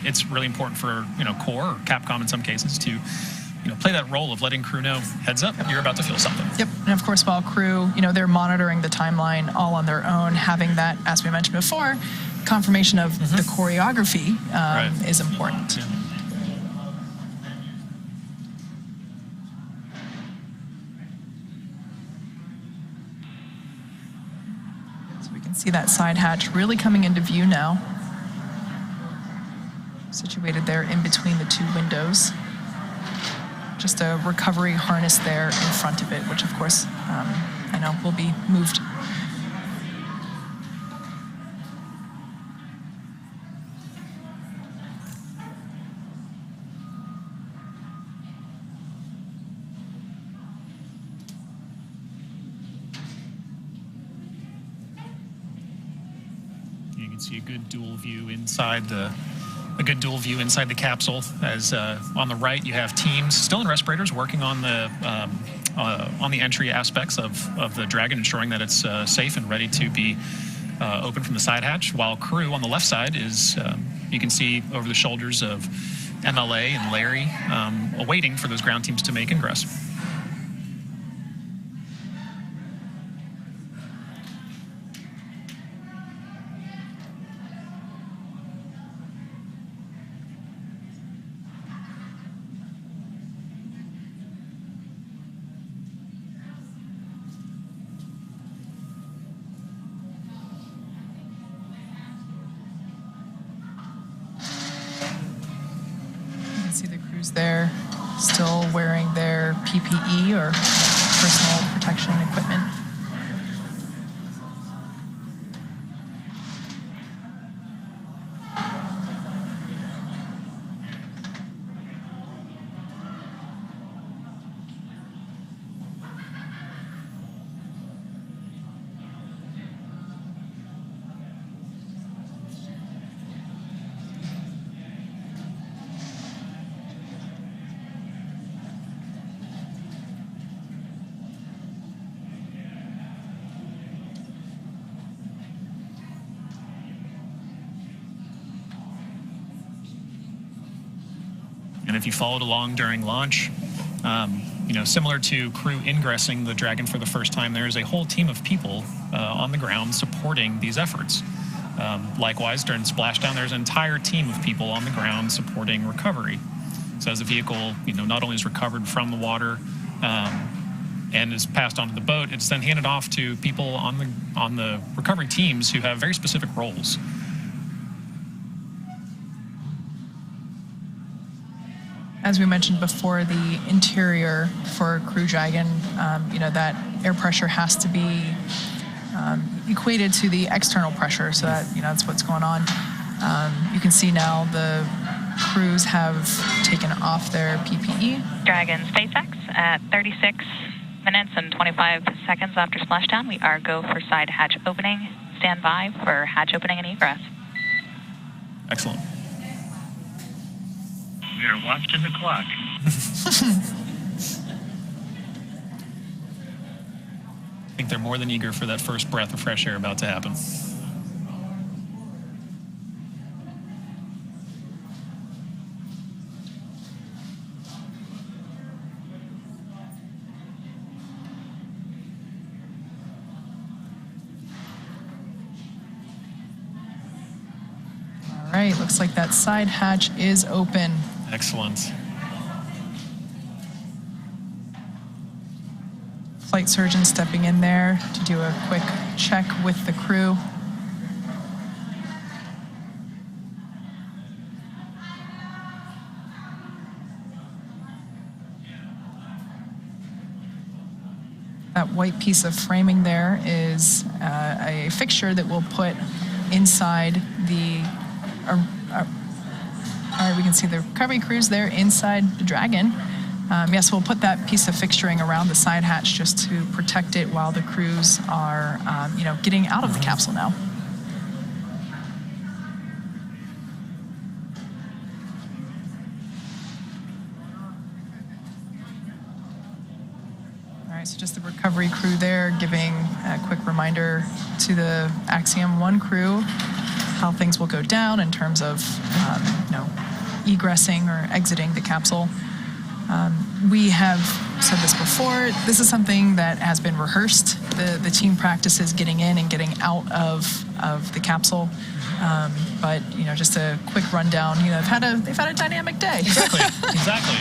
it's really important for, you know, core or Capcom in some cases to, you know, play that role of letting crew know, heads up, you're about to feel something. Yep, and of course, while crew, you know, they're monitoring the timeline all on their own, having that, as we mentioned before, confirmation of the choreography is important. Yeah. So we can see that side hatch really coming into view now. Situated there in between the 2 windows. Just a recovery harness there in front of it, which of course, you know, will be moved. You can see a good dual view inside the capsule. As on the right, you have teams still in respirators working on the entry aspects of the Dragon, ensuring that it's safe and ready to be open from the side hatch. While crew on the left side is, you can see over the shoulders of MLA and Larry, awaiting for those ground teams to make ingress. See the crews there still wearing their PPE or personal protection equipment. And if you followed along during launch, you know, similar to crew ingressing the Dragon for the first time, there is a whole team of people on the ground supporting these efforts. Likewise, during Splashdown, there's an entire team of people on the ground supporting recovery. So as the vehicle, not only is recovered from the water and is passed onto the boat, it's then handed off to people on the recovery teams who have very specific roles. As we mentioned before, the interior for Crew Dragon, that air pressure has to be equated to the external pressure, so that that's what's going on. You can see now the crews have taken off their PPE. Dragon SpaceX at 36 minutes and 25 seconds after splashdown. We are go for side hatch opening. Stand by for hatch opening and egress. Excellent. We are watching the clock. I think they're more than eager for that first breath of fresh air about to happen. All right, looks like that side hatch is open. Excellent. Flight surgeon stepping in there to do a quick check with the crew. That white piece of framing there is a fixture that we'll put inside the all right, we can see the recovery crews there inside the Dragon. Yes, we'll put that piece of fixturing around the side hatch just to protect it while the crews are, getting out of the capsule now. All right, so just the recovery crew there giving a quick reminder to the Axiom 1 crew how things will go down in terms of, egressing or exiting the capsule. We have said this before, this is something that has been rehearsed. The team practices getting in and getting out of the capsule. But, just a quick rundown, they've had a dynamic day. Exactly.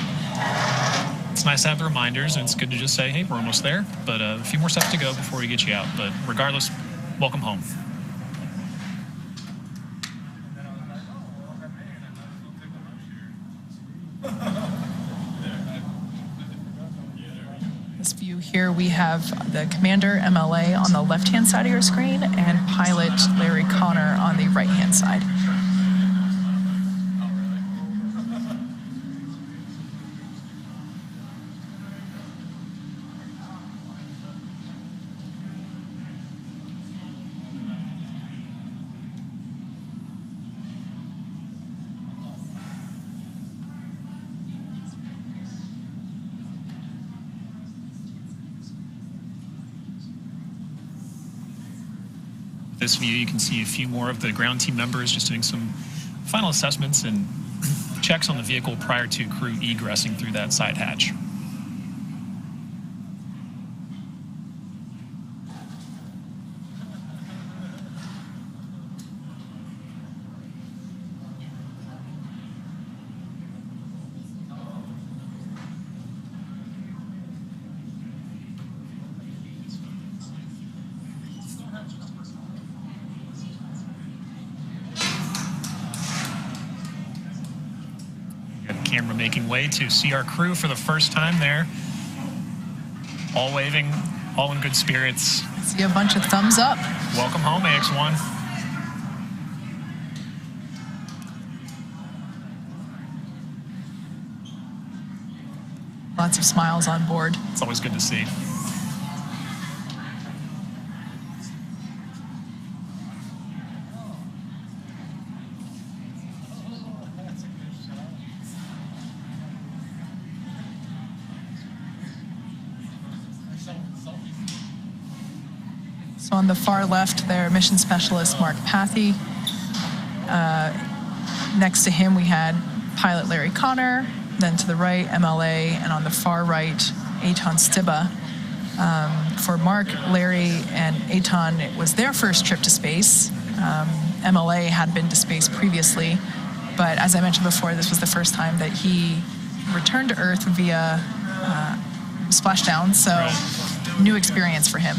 It's nice to have the reminders, and it's good to just say, hey, we're almost there, but a few more steps to go before we get you out. But regardless, welcome home. Here we have the commander, MLA, on the left-hand side of your screen and pilot Larry Connor on the right-hand side. This view, you can see a few more of the ground team members just doing some final assessments and checks on the vehicle prior to crew egressing through that side hatch. Camera making way to see our crew for the first time there. All waving, all in good spirits. See a bunch of thumbs up. Welcome home, Ax-1. Lots of smiles on board. It's always good to see. So on the far left there, mission specialist Mark Pathy. Next to him, we had pilot Larry Connor. Then to the right, MLA, and on the far right, Eitan Stiba. For Mark, Larry, and Eitan, it was their first trip to space. MLA had been to space previously, but as I mentioned before, this was the first time that he returned to Earth via Splashdown, so new experience for him.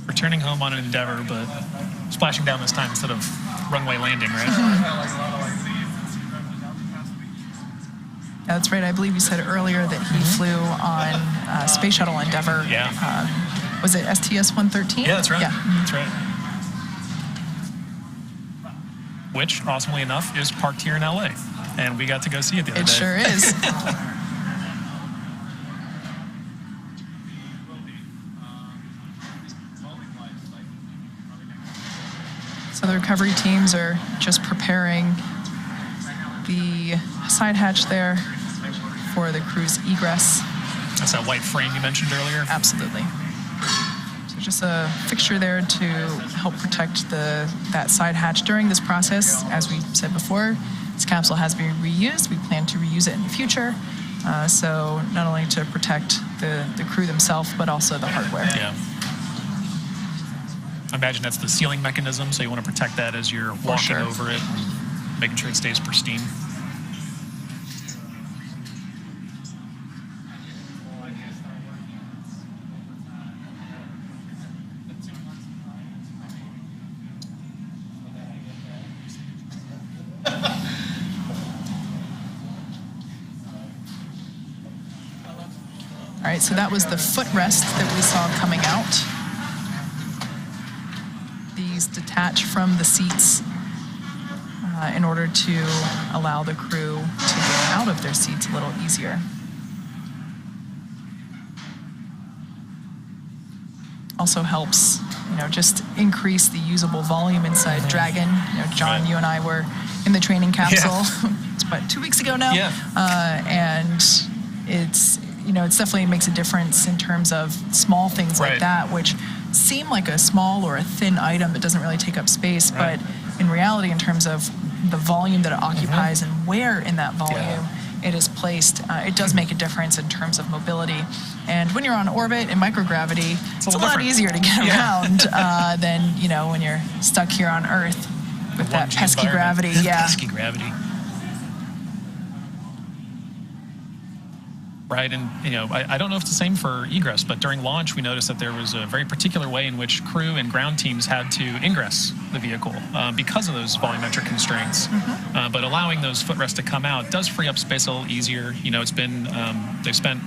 Returning home on an Endeavor, but splashing down this time instead of runway landing, right? That's right. I believe you said earlier that he flew on Space Shuttle Endeavor. Yeah. Was it STS-113? Yeah, that's right. Yeah. That's right. Which, awesomely enough, is parked here in LA. And we got to go see it the other day. It sure is. So the recovery teams are just preparing the side hatch there for the crew's egress. That's that white frame you mentioned earlier? Absolutely. So just a fixture there to help protect that side hatch during this process. As we said before, this capsule has been reused. We plan to reuse it in the future. So not only to protect the crew themselves, but also the hardware. Yeah. I imagine that's the sealing mechanism, so you want to protect that as you're walking over it, and making sure it stays pristine. All right, so that was the footrest that we saw coming out. These detach from the seats in order to allow the crew to get out of their seats a little easier. Also helps, just increase the usable volume inside Dragon. John, you and I were in the training capsule. It's about 2 weeks ago now. And it's definitely makes a difference in terms of small things like that, which seem like a small or a thin item that doesn't really take up space, but in reality, in terms of the volume that it occupies and where in that volume it is placed, it does make a difference in terms of mobility. And when you're on orbit in microgravity, it's a lot easier to get around than when you're stuck here on Earth with that pesky gravity. Pesky gravity. Right, and I don't know if it's the same for egress, but during launch we noticed that there was a very particular way in which crew and ground teams had to ingress the vehicle because of those volumetric constraints. But allowing those footrests to come out does free up space a little easier. It's been they've spent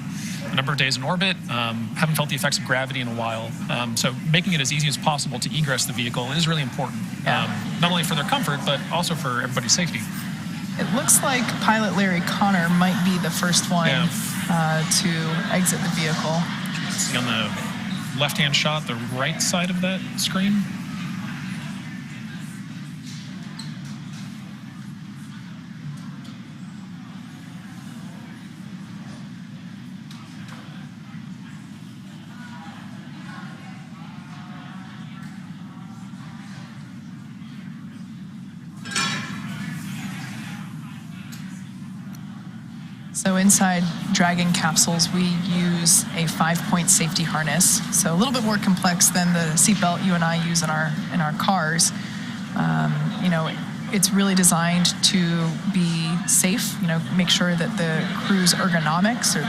a number of days in orbit, haven't felt the effects of gravity in a while. So making it as easy as possible to egress the vehicle is really important, not only for their comfort but also for everybody's safety. It looks like pilot Larry Connor might be the first one to exit the vehicle. See on the left-hand shot, the right side of that screen. So inside Dragon capsules, we use a 5-point safety harness. So a little bit more complex than the seatbelt you and I use in our cars. It's really designed to be safe. Make sure that the crew's ergonomics or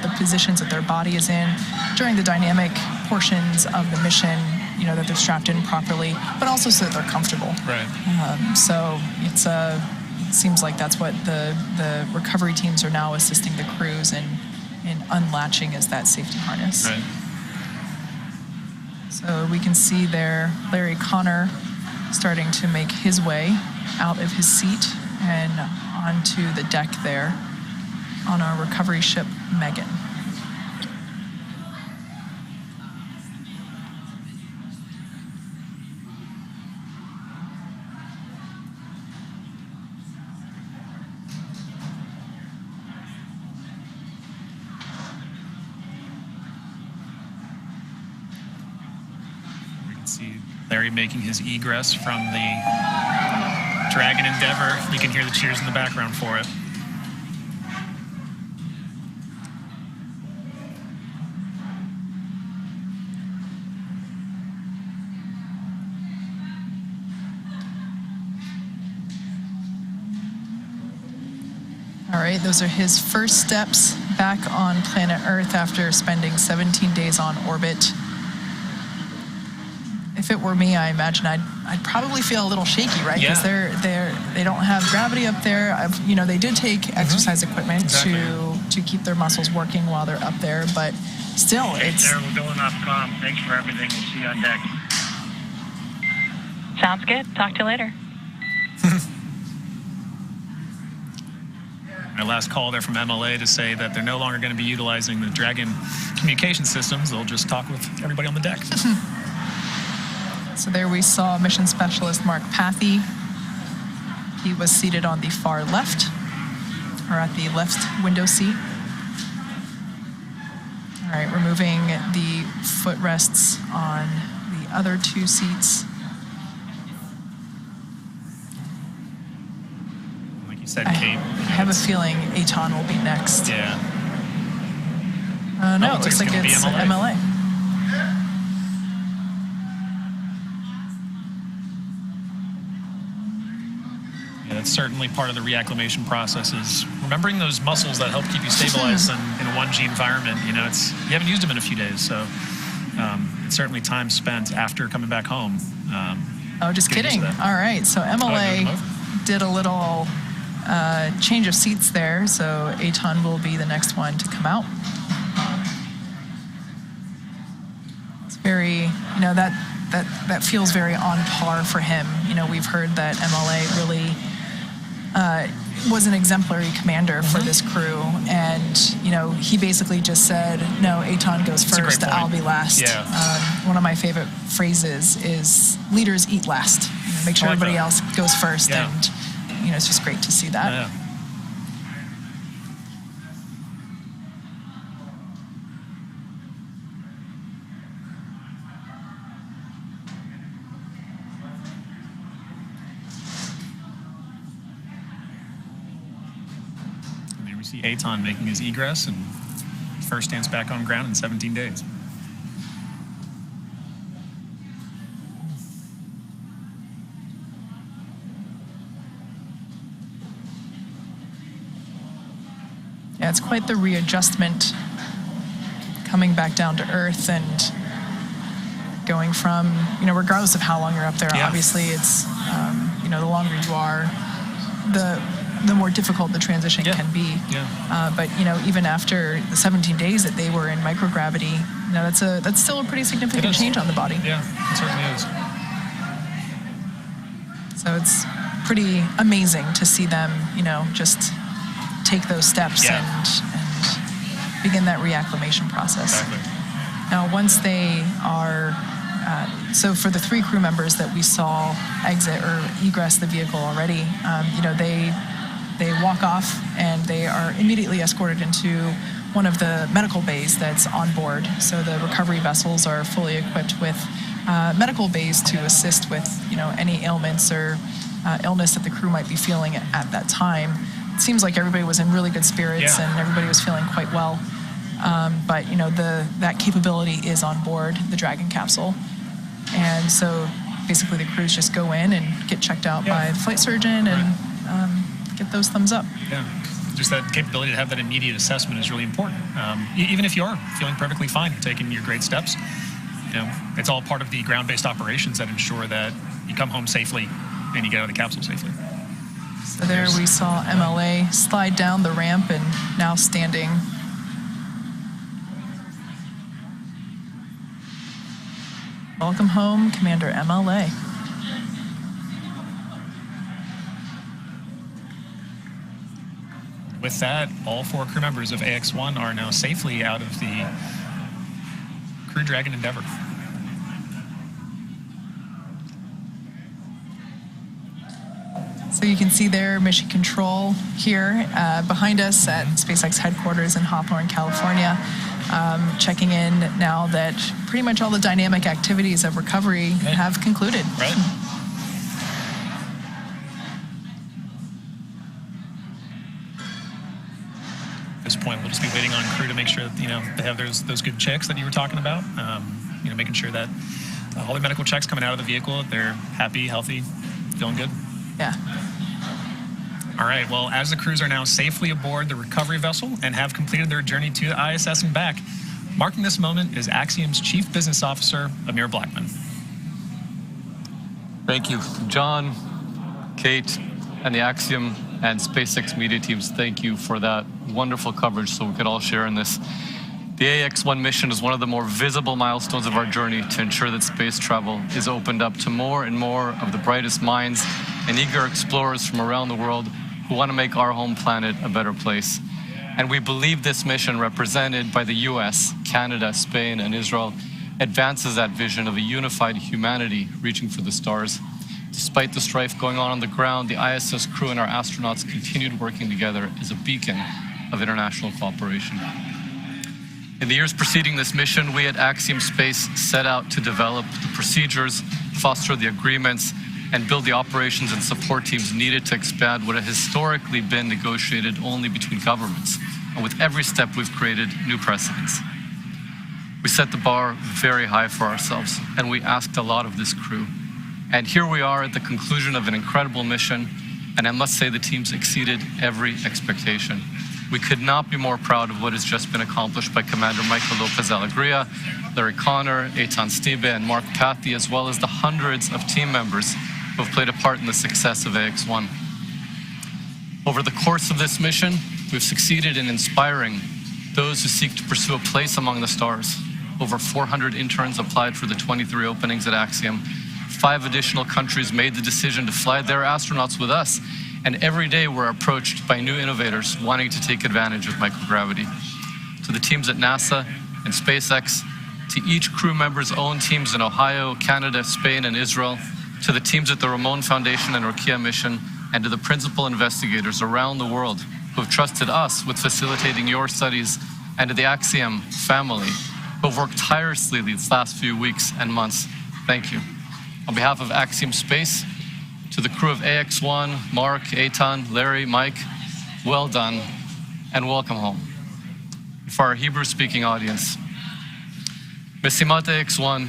the positions that their body is in during the dynamic portions of the mission. That they're strapped in properly, but also so that they're comfortable. Right. So it's it seems like that's what the recovery teams are now assisting the crews in unlatching is that safety harness. Right. So we can see there Larry Connor starting to make his way out of his seat and onto the deck there on our recovery ship Megan. Larry making his egress from the Dragon Endeavor. You can hear the cheers in the background for it. right, those are his first steps back on planet Earth after spending 17 days on orbit. If it were me, I imagine I'd probably feel a little shaky, right? Because they don't have gravity up there. They did take exercise equipment to keep their muscles working while they're up there, but still, it's... There, we're going off comm. Thanks for everything. We'll see you on deck. Sounds good. Talk to you later. My last call there from MLA to say that they're no longer going to be utilizing the Dragon communication systems. They'll just talk with everybody on the deck. So there we saw Mission Specialist Mark Pathy. He was seated on the far left, or at the left window seat. All right, removing the footrests on the other two seats. Like you said, I Kate. I have a feeling Aton will be next. Yeah. No, it looks looks like gonna be it's MLA. MLA. Yeah, that's certainly part of the reacclimation process, is remembering those muscles that help keep you stabilized in a 1G environment. You haven't used them in a few days, so it's certainly time spent after coming back home. Oh, just Get used kidding. to that. All right, so MLA did a little change of seats there, so Aton will be the next one to come out. It's very, that feels very on par for him. We've heard that MLA really was an exemplary commander for this crew, and he basically just said, no, Aton goes first, I'll be last. Yeah. One of my favorite phrases is leaders eat last. Make sure everybody else goes first, and it's just great to see that. Yeah. We see Aton making his egress and first stance back on ground in 17 days. Yeah, it's quite the readjustment coming back down to Earth and going from, regardless of how long you're up there, obviously it's, the longer you are, the more difficult the transition can be. Yeah. But even after the 17 days that they were in microgravity, that's still a pretty significant change on the body. Yeah, it certainly is. So it's pretty amazing to see them, just take those steps and begin that reacclimation process. Exactly. Now, once they are, so for the 3 crew members that we saw exit or egress the vehicle already, they walk off and they are immediately escorted into one of the medical bays that's on board. So the recovery vessels are fully equipped with medical bays to assist with, any ailments or illness that the crew might be feeling at that time. It seems like everybody was in really good spirits and everybody was feeling quite well. But that capability is on board the Dragon capsule, and so basically the crews just go in and get checked out by the flight surgeon and get those thumbs up. Yeah, just that capability to have that immediate assessment is really important. Even if you are feeling perfectly fine, taking your great steps, it's all part of the ground-based operations that ensure that you come home safely and you get out of the capsule safely. So there we saw MLA slide down the ramp and now standing. Welcome home, Commander MLA. With that, all 4 crew members of Ax-1 are now safely out of the Crew Dragon Endeavour. So you can see there mission control here behind us at SpaceX headquarters in Hawthorne, California. Checking in now that pretty much all the dynamic activities of recovery have concluded. Right. At this point, we'll just be waiting on crew to make sure that they have those good checks that you were talking about. Making sure that all the medical checks coming out of the vehicle, they're happy, healthy, feeling good. Yeah. All right, well, as the crews are now safely aboard the recovery vessel and have completed their journey to the ISS and back, marking this moment is Axiom's Chief Business Officer, Amir Blackman. Thank you. John, Kate, and the Axiom and SpaceX media teams, thank you for that wonderful coverage so we could all share in this. The Ax-1 mission is one of the more visible milestones of our journey to ensure that space travel is opened up to more and more of the brightest minds and eager explorers from around the world who want to make our home planet a better place. And we believe this mission, represented by the US, Canada, Spain, and Israel, advances that vision of a unified humanity reaching for the stars. Despite the strife going on the ground, the ISS crew and our astronauts continued working together as a beacon of international cooperation. In the years preceding this mission, we at Axiom Space set out to develop the procedures, foster the agreements, and build the operations and support teams needed to expand what had historically been negotiated only between governments. And with every step, we've created new precedents. We set the bar very high for ourselves, and we asked a lot of this crew. And here we are at the conclusion of an incredible mission, and I must say the teams exceeded every expectation. We could not be more proud of what has just been accomplished by Commander Michael Lopez Alegria, Larry Connor, Eitan Stibe, and Mark Pathy, as well as the hundreds of team members who have played a part in the success of Ax-1. Over the course of this mission, we've succeeded in inspiring those who seek to pursue a place among the stars. Over 400 interns applied for the 23 openings at Axiom. 5 additional countries made the decision to fly their astronauts with us. And every day we're approached by new innovators wanting to take advantage of microgravity. To the teams at NASA and SpaceX, to each crew member's own teams in Ohio, Canada, Spain, and Israel, to the teams at the Ramon Foundation and Orkia mission, and to the principal investigators around the world who have trusted us with facilitating your studies, and to the Axiom family who have worked tirelessly these last few weeks and months. Thank you. On behalf of Axiom Space, to the crew of Ax-1, Mark, Eitan, Larry, Mike, well done, and welcome home. For our Hebrew-speaking audience, משימת Ax-1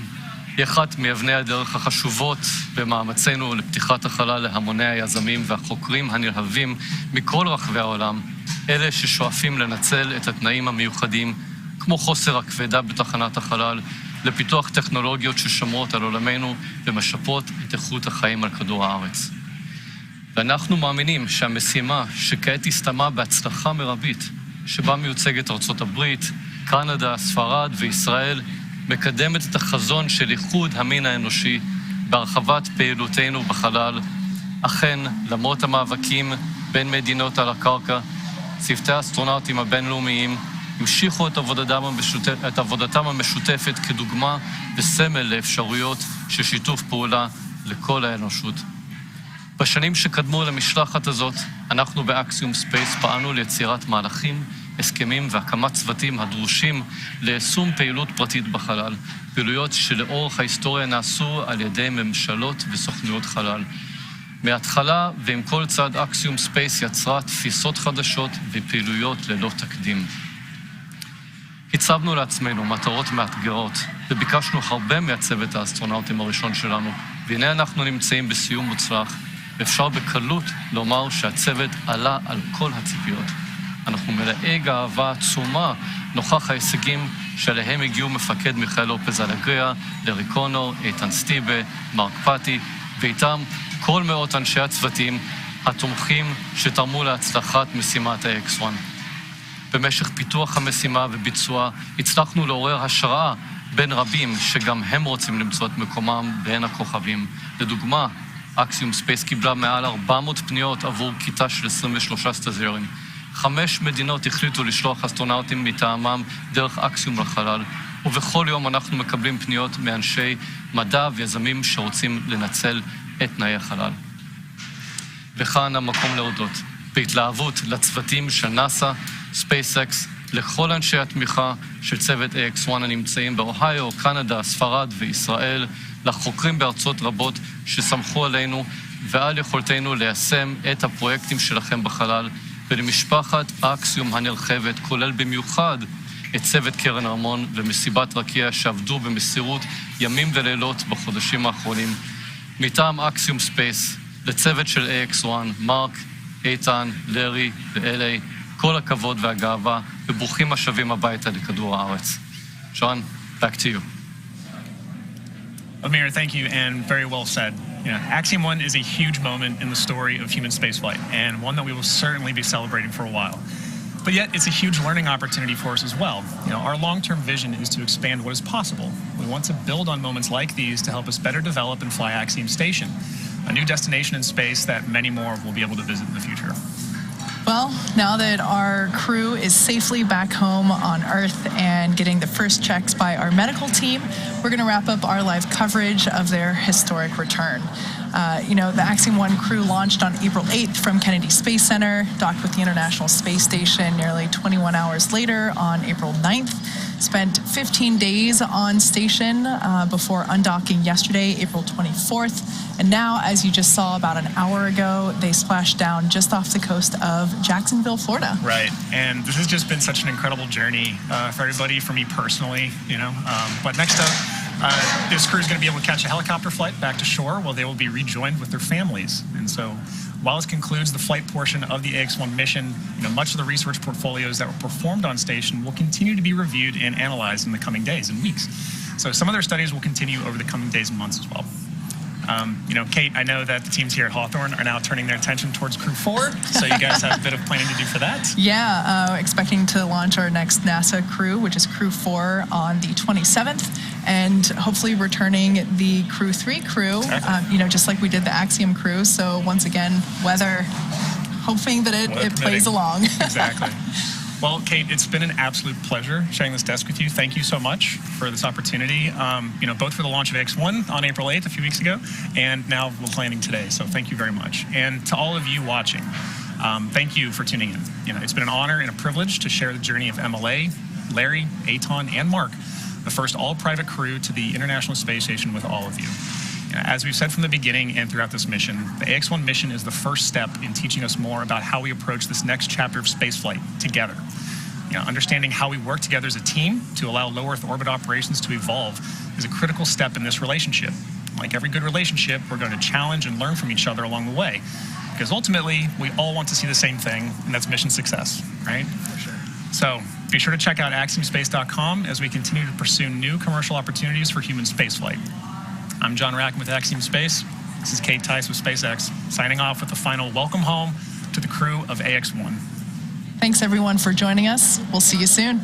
היא אחת מאבני הדרך החשובות במאמצינו לפתיחת החלל להמוני היזמים והחוקרים הנלהבים מכל רחבי העולם, אלה ששואפים לנצל את התנאים המיוחדים, כמו חוסר הכבדה בתחנת החלל, לפיתוח טכנולוגיות ששומרות על עולמנו ומשפרות את איכות החיים על כדור הארץ. ואנחנו מאמינים שהמשימה שכעת הסתיימה בהצלחה מרבית, שבה מיוצגת ארצות הברית, קנדה, ספרד וישראל, מקדמת את החזון של איחוד המין האנושי בהרחבת פעילותנו בחלל. אכן, למרות המאבקים בין מדינות על הקרקע, צוותי האסטרונאוטים הבינלאומיים המשיכו את עבודתם המשותפת כדוגמה וסמל לאפשרויות של שיתוף פעולה לכל האנושות. בשנים שקדמו למשלחת הזאת, אנחנו באקסיום ספייס פעלנו ליצירת מהלכים, הסכמים והקמת צוותים הדרושים ליישום פעילות פרטית בחלל, פעילויות שלאורך ההיסטוריה נעשו על ידי ממשלות וסוכנויות חלל. מההתחלה ועם כל צד אקסיום ספייס יצרה תפיסות חדשות ופעילויות ללא תקדים. הצבנו לעצמנו מטרות מאתגרות, וביקשנו הרבה מהצוות האסטרונאוטים הראשון שלנו, והנה אנחנו נמצאים בסיום מוצלח, ואפשר בקלות לומר שהצוות עלה על כל הציפיות. אנחנו מלאי גאווה עצומה נוכח ההישגים שעליהם הגיעו מפקד מיכאל לופז אלגריה, לארי קונור, איתן סטיבה, מרק פאטי, ואיתם כל מאות אנשי הצוותים התומכים שתרמו להצלחת משימת Ax-1. במשך פיתוח המשימה וביצוע הצלחנו לעורר השראה בין רבים שגם הם רוצים למצוא את מקומם בין הכוכבים. לדוגמה, אקסיום ספייס קיבלה מעל 400 פניות עבור כיתה של 23 סטאז'רים. 5 מדינות החליטו לשלוח אסטרונאוטים מטעמם דרך אקסיום לחלל, ובכל יום אנחנו מקבלים פניות מאנשי מדע ויזמים שרוצים לנצל את תנאי החלל. וכאן המקום להודות בהתלהבות לצוותים של נאסא, SpaceX, לכל אנשי התמיכה של צוות Ax-1 הנמצאים באוהיו, קנדה, ספרד וישראל, לחוקרים בארצות רבות שסמכו עלינו ועל יכולתנו ליישם את הפרויקטים שלכם בחלל, ולמשפחת אקסיום הנרחבת, כולל במיוחד את צוות קרן רמון ומסיבת רקיע שעבדו במסירות ימים ולילות בחודשים האחרונים. מטעם אקסיום ספייס, לצוות של Ax-1, מרק, איתן, לרי ואלה, כל הכבוד והגאווה, וברוכים השבים הביתה לכדור הארץ. Sean, back to you. Amir, thank you, and very well said. Axiom 1 is a huge moment in the story of human spaceflight, and one that we will certainly be celebrating for a while. But yet, it's a huge learning opportunity for us as well. Our long-term vision is to expand what is possible. We want to build on moments like these to help us better develop and fly Axiom Station, a new destination in space that many more will be able to visit in the future. Well, now that our crew is safely back home on Earth and getting the first checks by our medical team, we're going to wrap up our live coverage of their historic return. The Axiom 1 crew launched on April 8th from Kennedy Space Center, docked with the International Space Station nearly 21 hours later on April 9th, spent 15 days on station before undocking yesterday, April 24th. And now, as you just saw about an hour ago, they splashed down just off the coast of Jacksonville, Florida. Right. And this has just been such an incredible journey for everybody, for me personally, But next up, this crew is going to be able to catch a helicopter flight back to shore where they will be rejoined with their families. And so while this concludes the flight portion of the Ax-1 mission, much of the research portfolios that were performed on station will continue to be reviewed and analyzed in the coming days and weeks. So some of their studies will continue over the coming days and months as well. Kate, I know that the teams here at Hawthorne are now turning their attention towards Crew 4, so you guys have a bit of planning to do for that. Yeah, expecting to launch our next NASA crew, which is Crew 4, on the 27th, and hopefully returning the Crew 3 crew, exactly. Just like we did the Axiom crew. So once again, weather, hoping that it plays along. Exactly. Well, Kate, it's been an absolute pleasure sharing this desk with you. Thank you so much for this opportunity, both for the launch of Ax-1 on April 8th, a few weeks ago, and now we're planning today. So thank you very much. And to all of you watching, thank you for tuning in. It's been an honor and a privilege to share the journey of MLA, Larry, Eitan, and Mark, the first all-private crew to the International Space Station with all of you. As we've said from the beginning and throughout this mission, the Ax-1 mission is the first step in teaching us more about how we approach this next chapter of spaceflight together. Understanding how we work together as a team to allow low Earth orbit operations to evolve is a critical step in this relationship. Like every good relationship, we're going to challenge and learn from each other along the way, because ultimately, we all want to see the same thing, and that's mission success, right? For sure. So be sure to check out axiomspace.com as we continue to pursue new commercial opportunities for human spaceflight. I'm John Rackham with Axiom Space. This is Kate Tice with SpaceX, signing off with a final welcome home to the crew of Ax-1. Thanks, everyone, for joining us. We'll see you soon.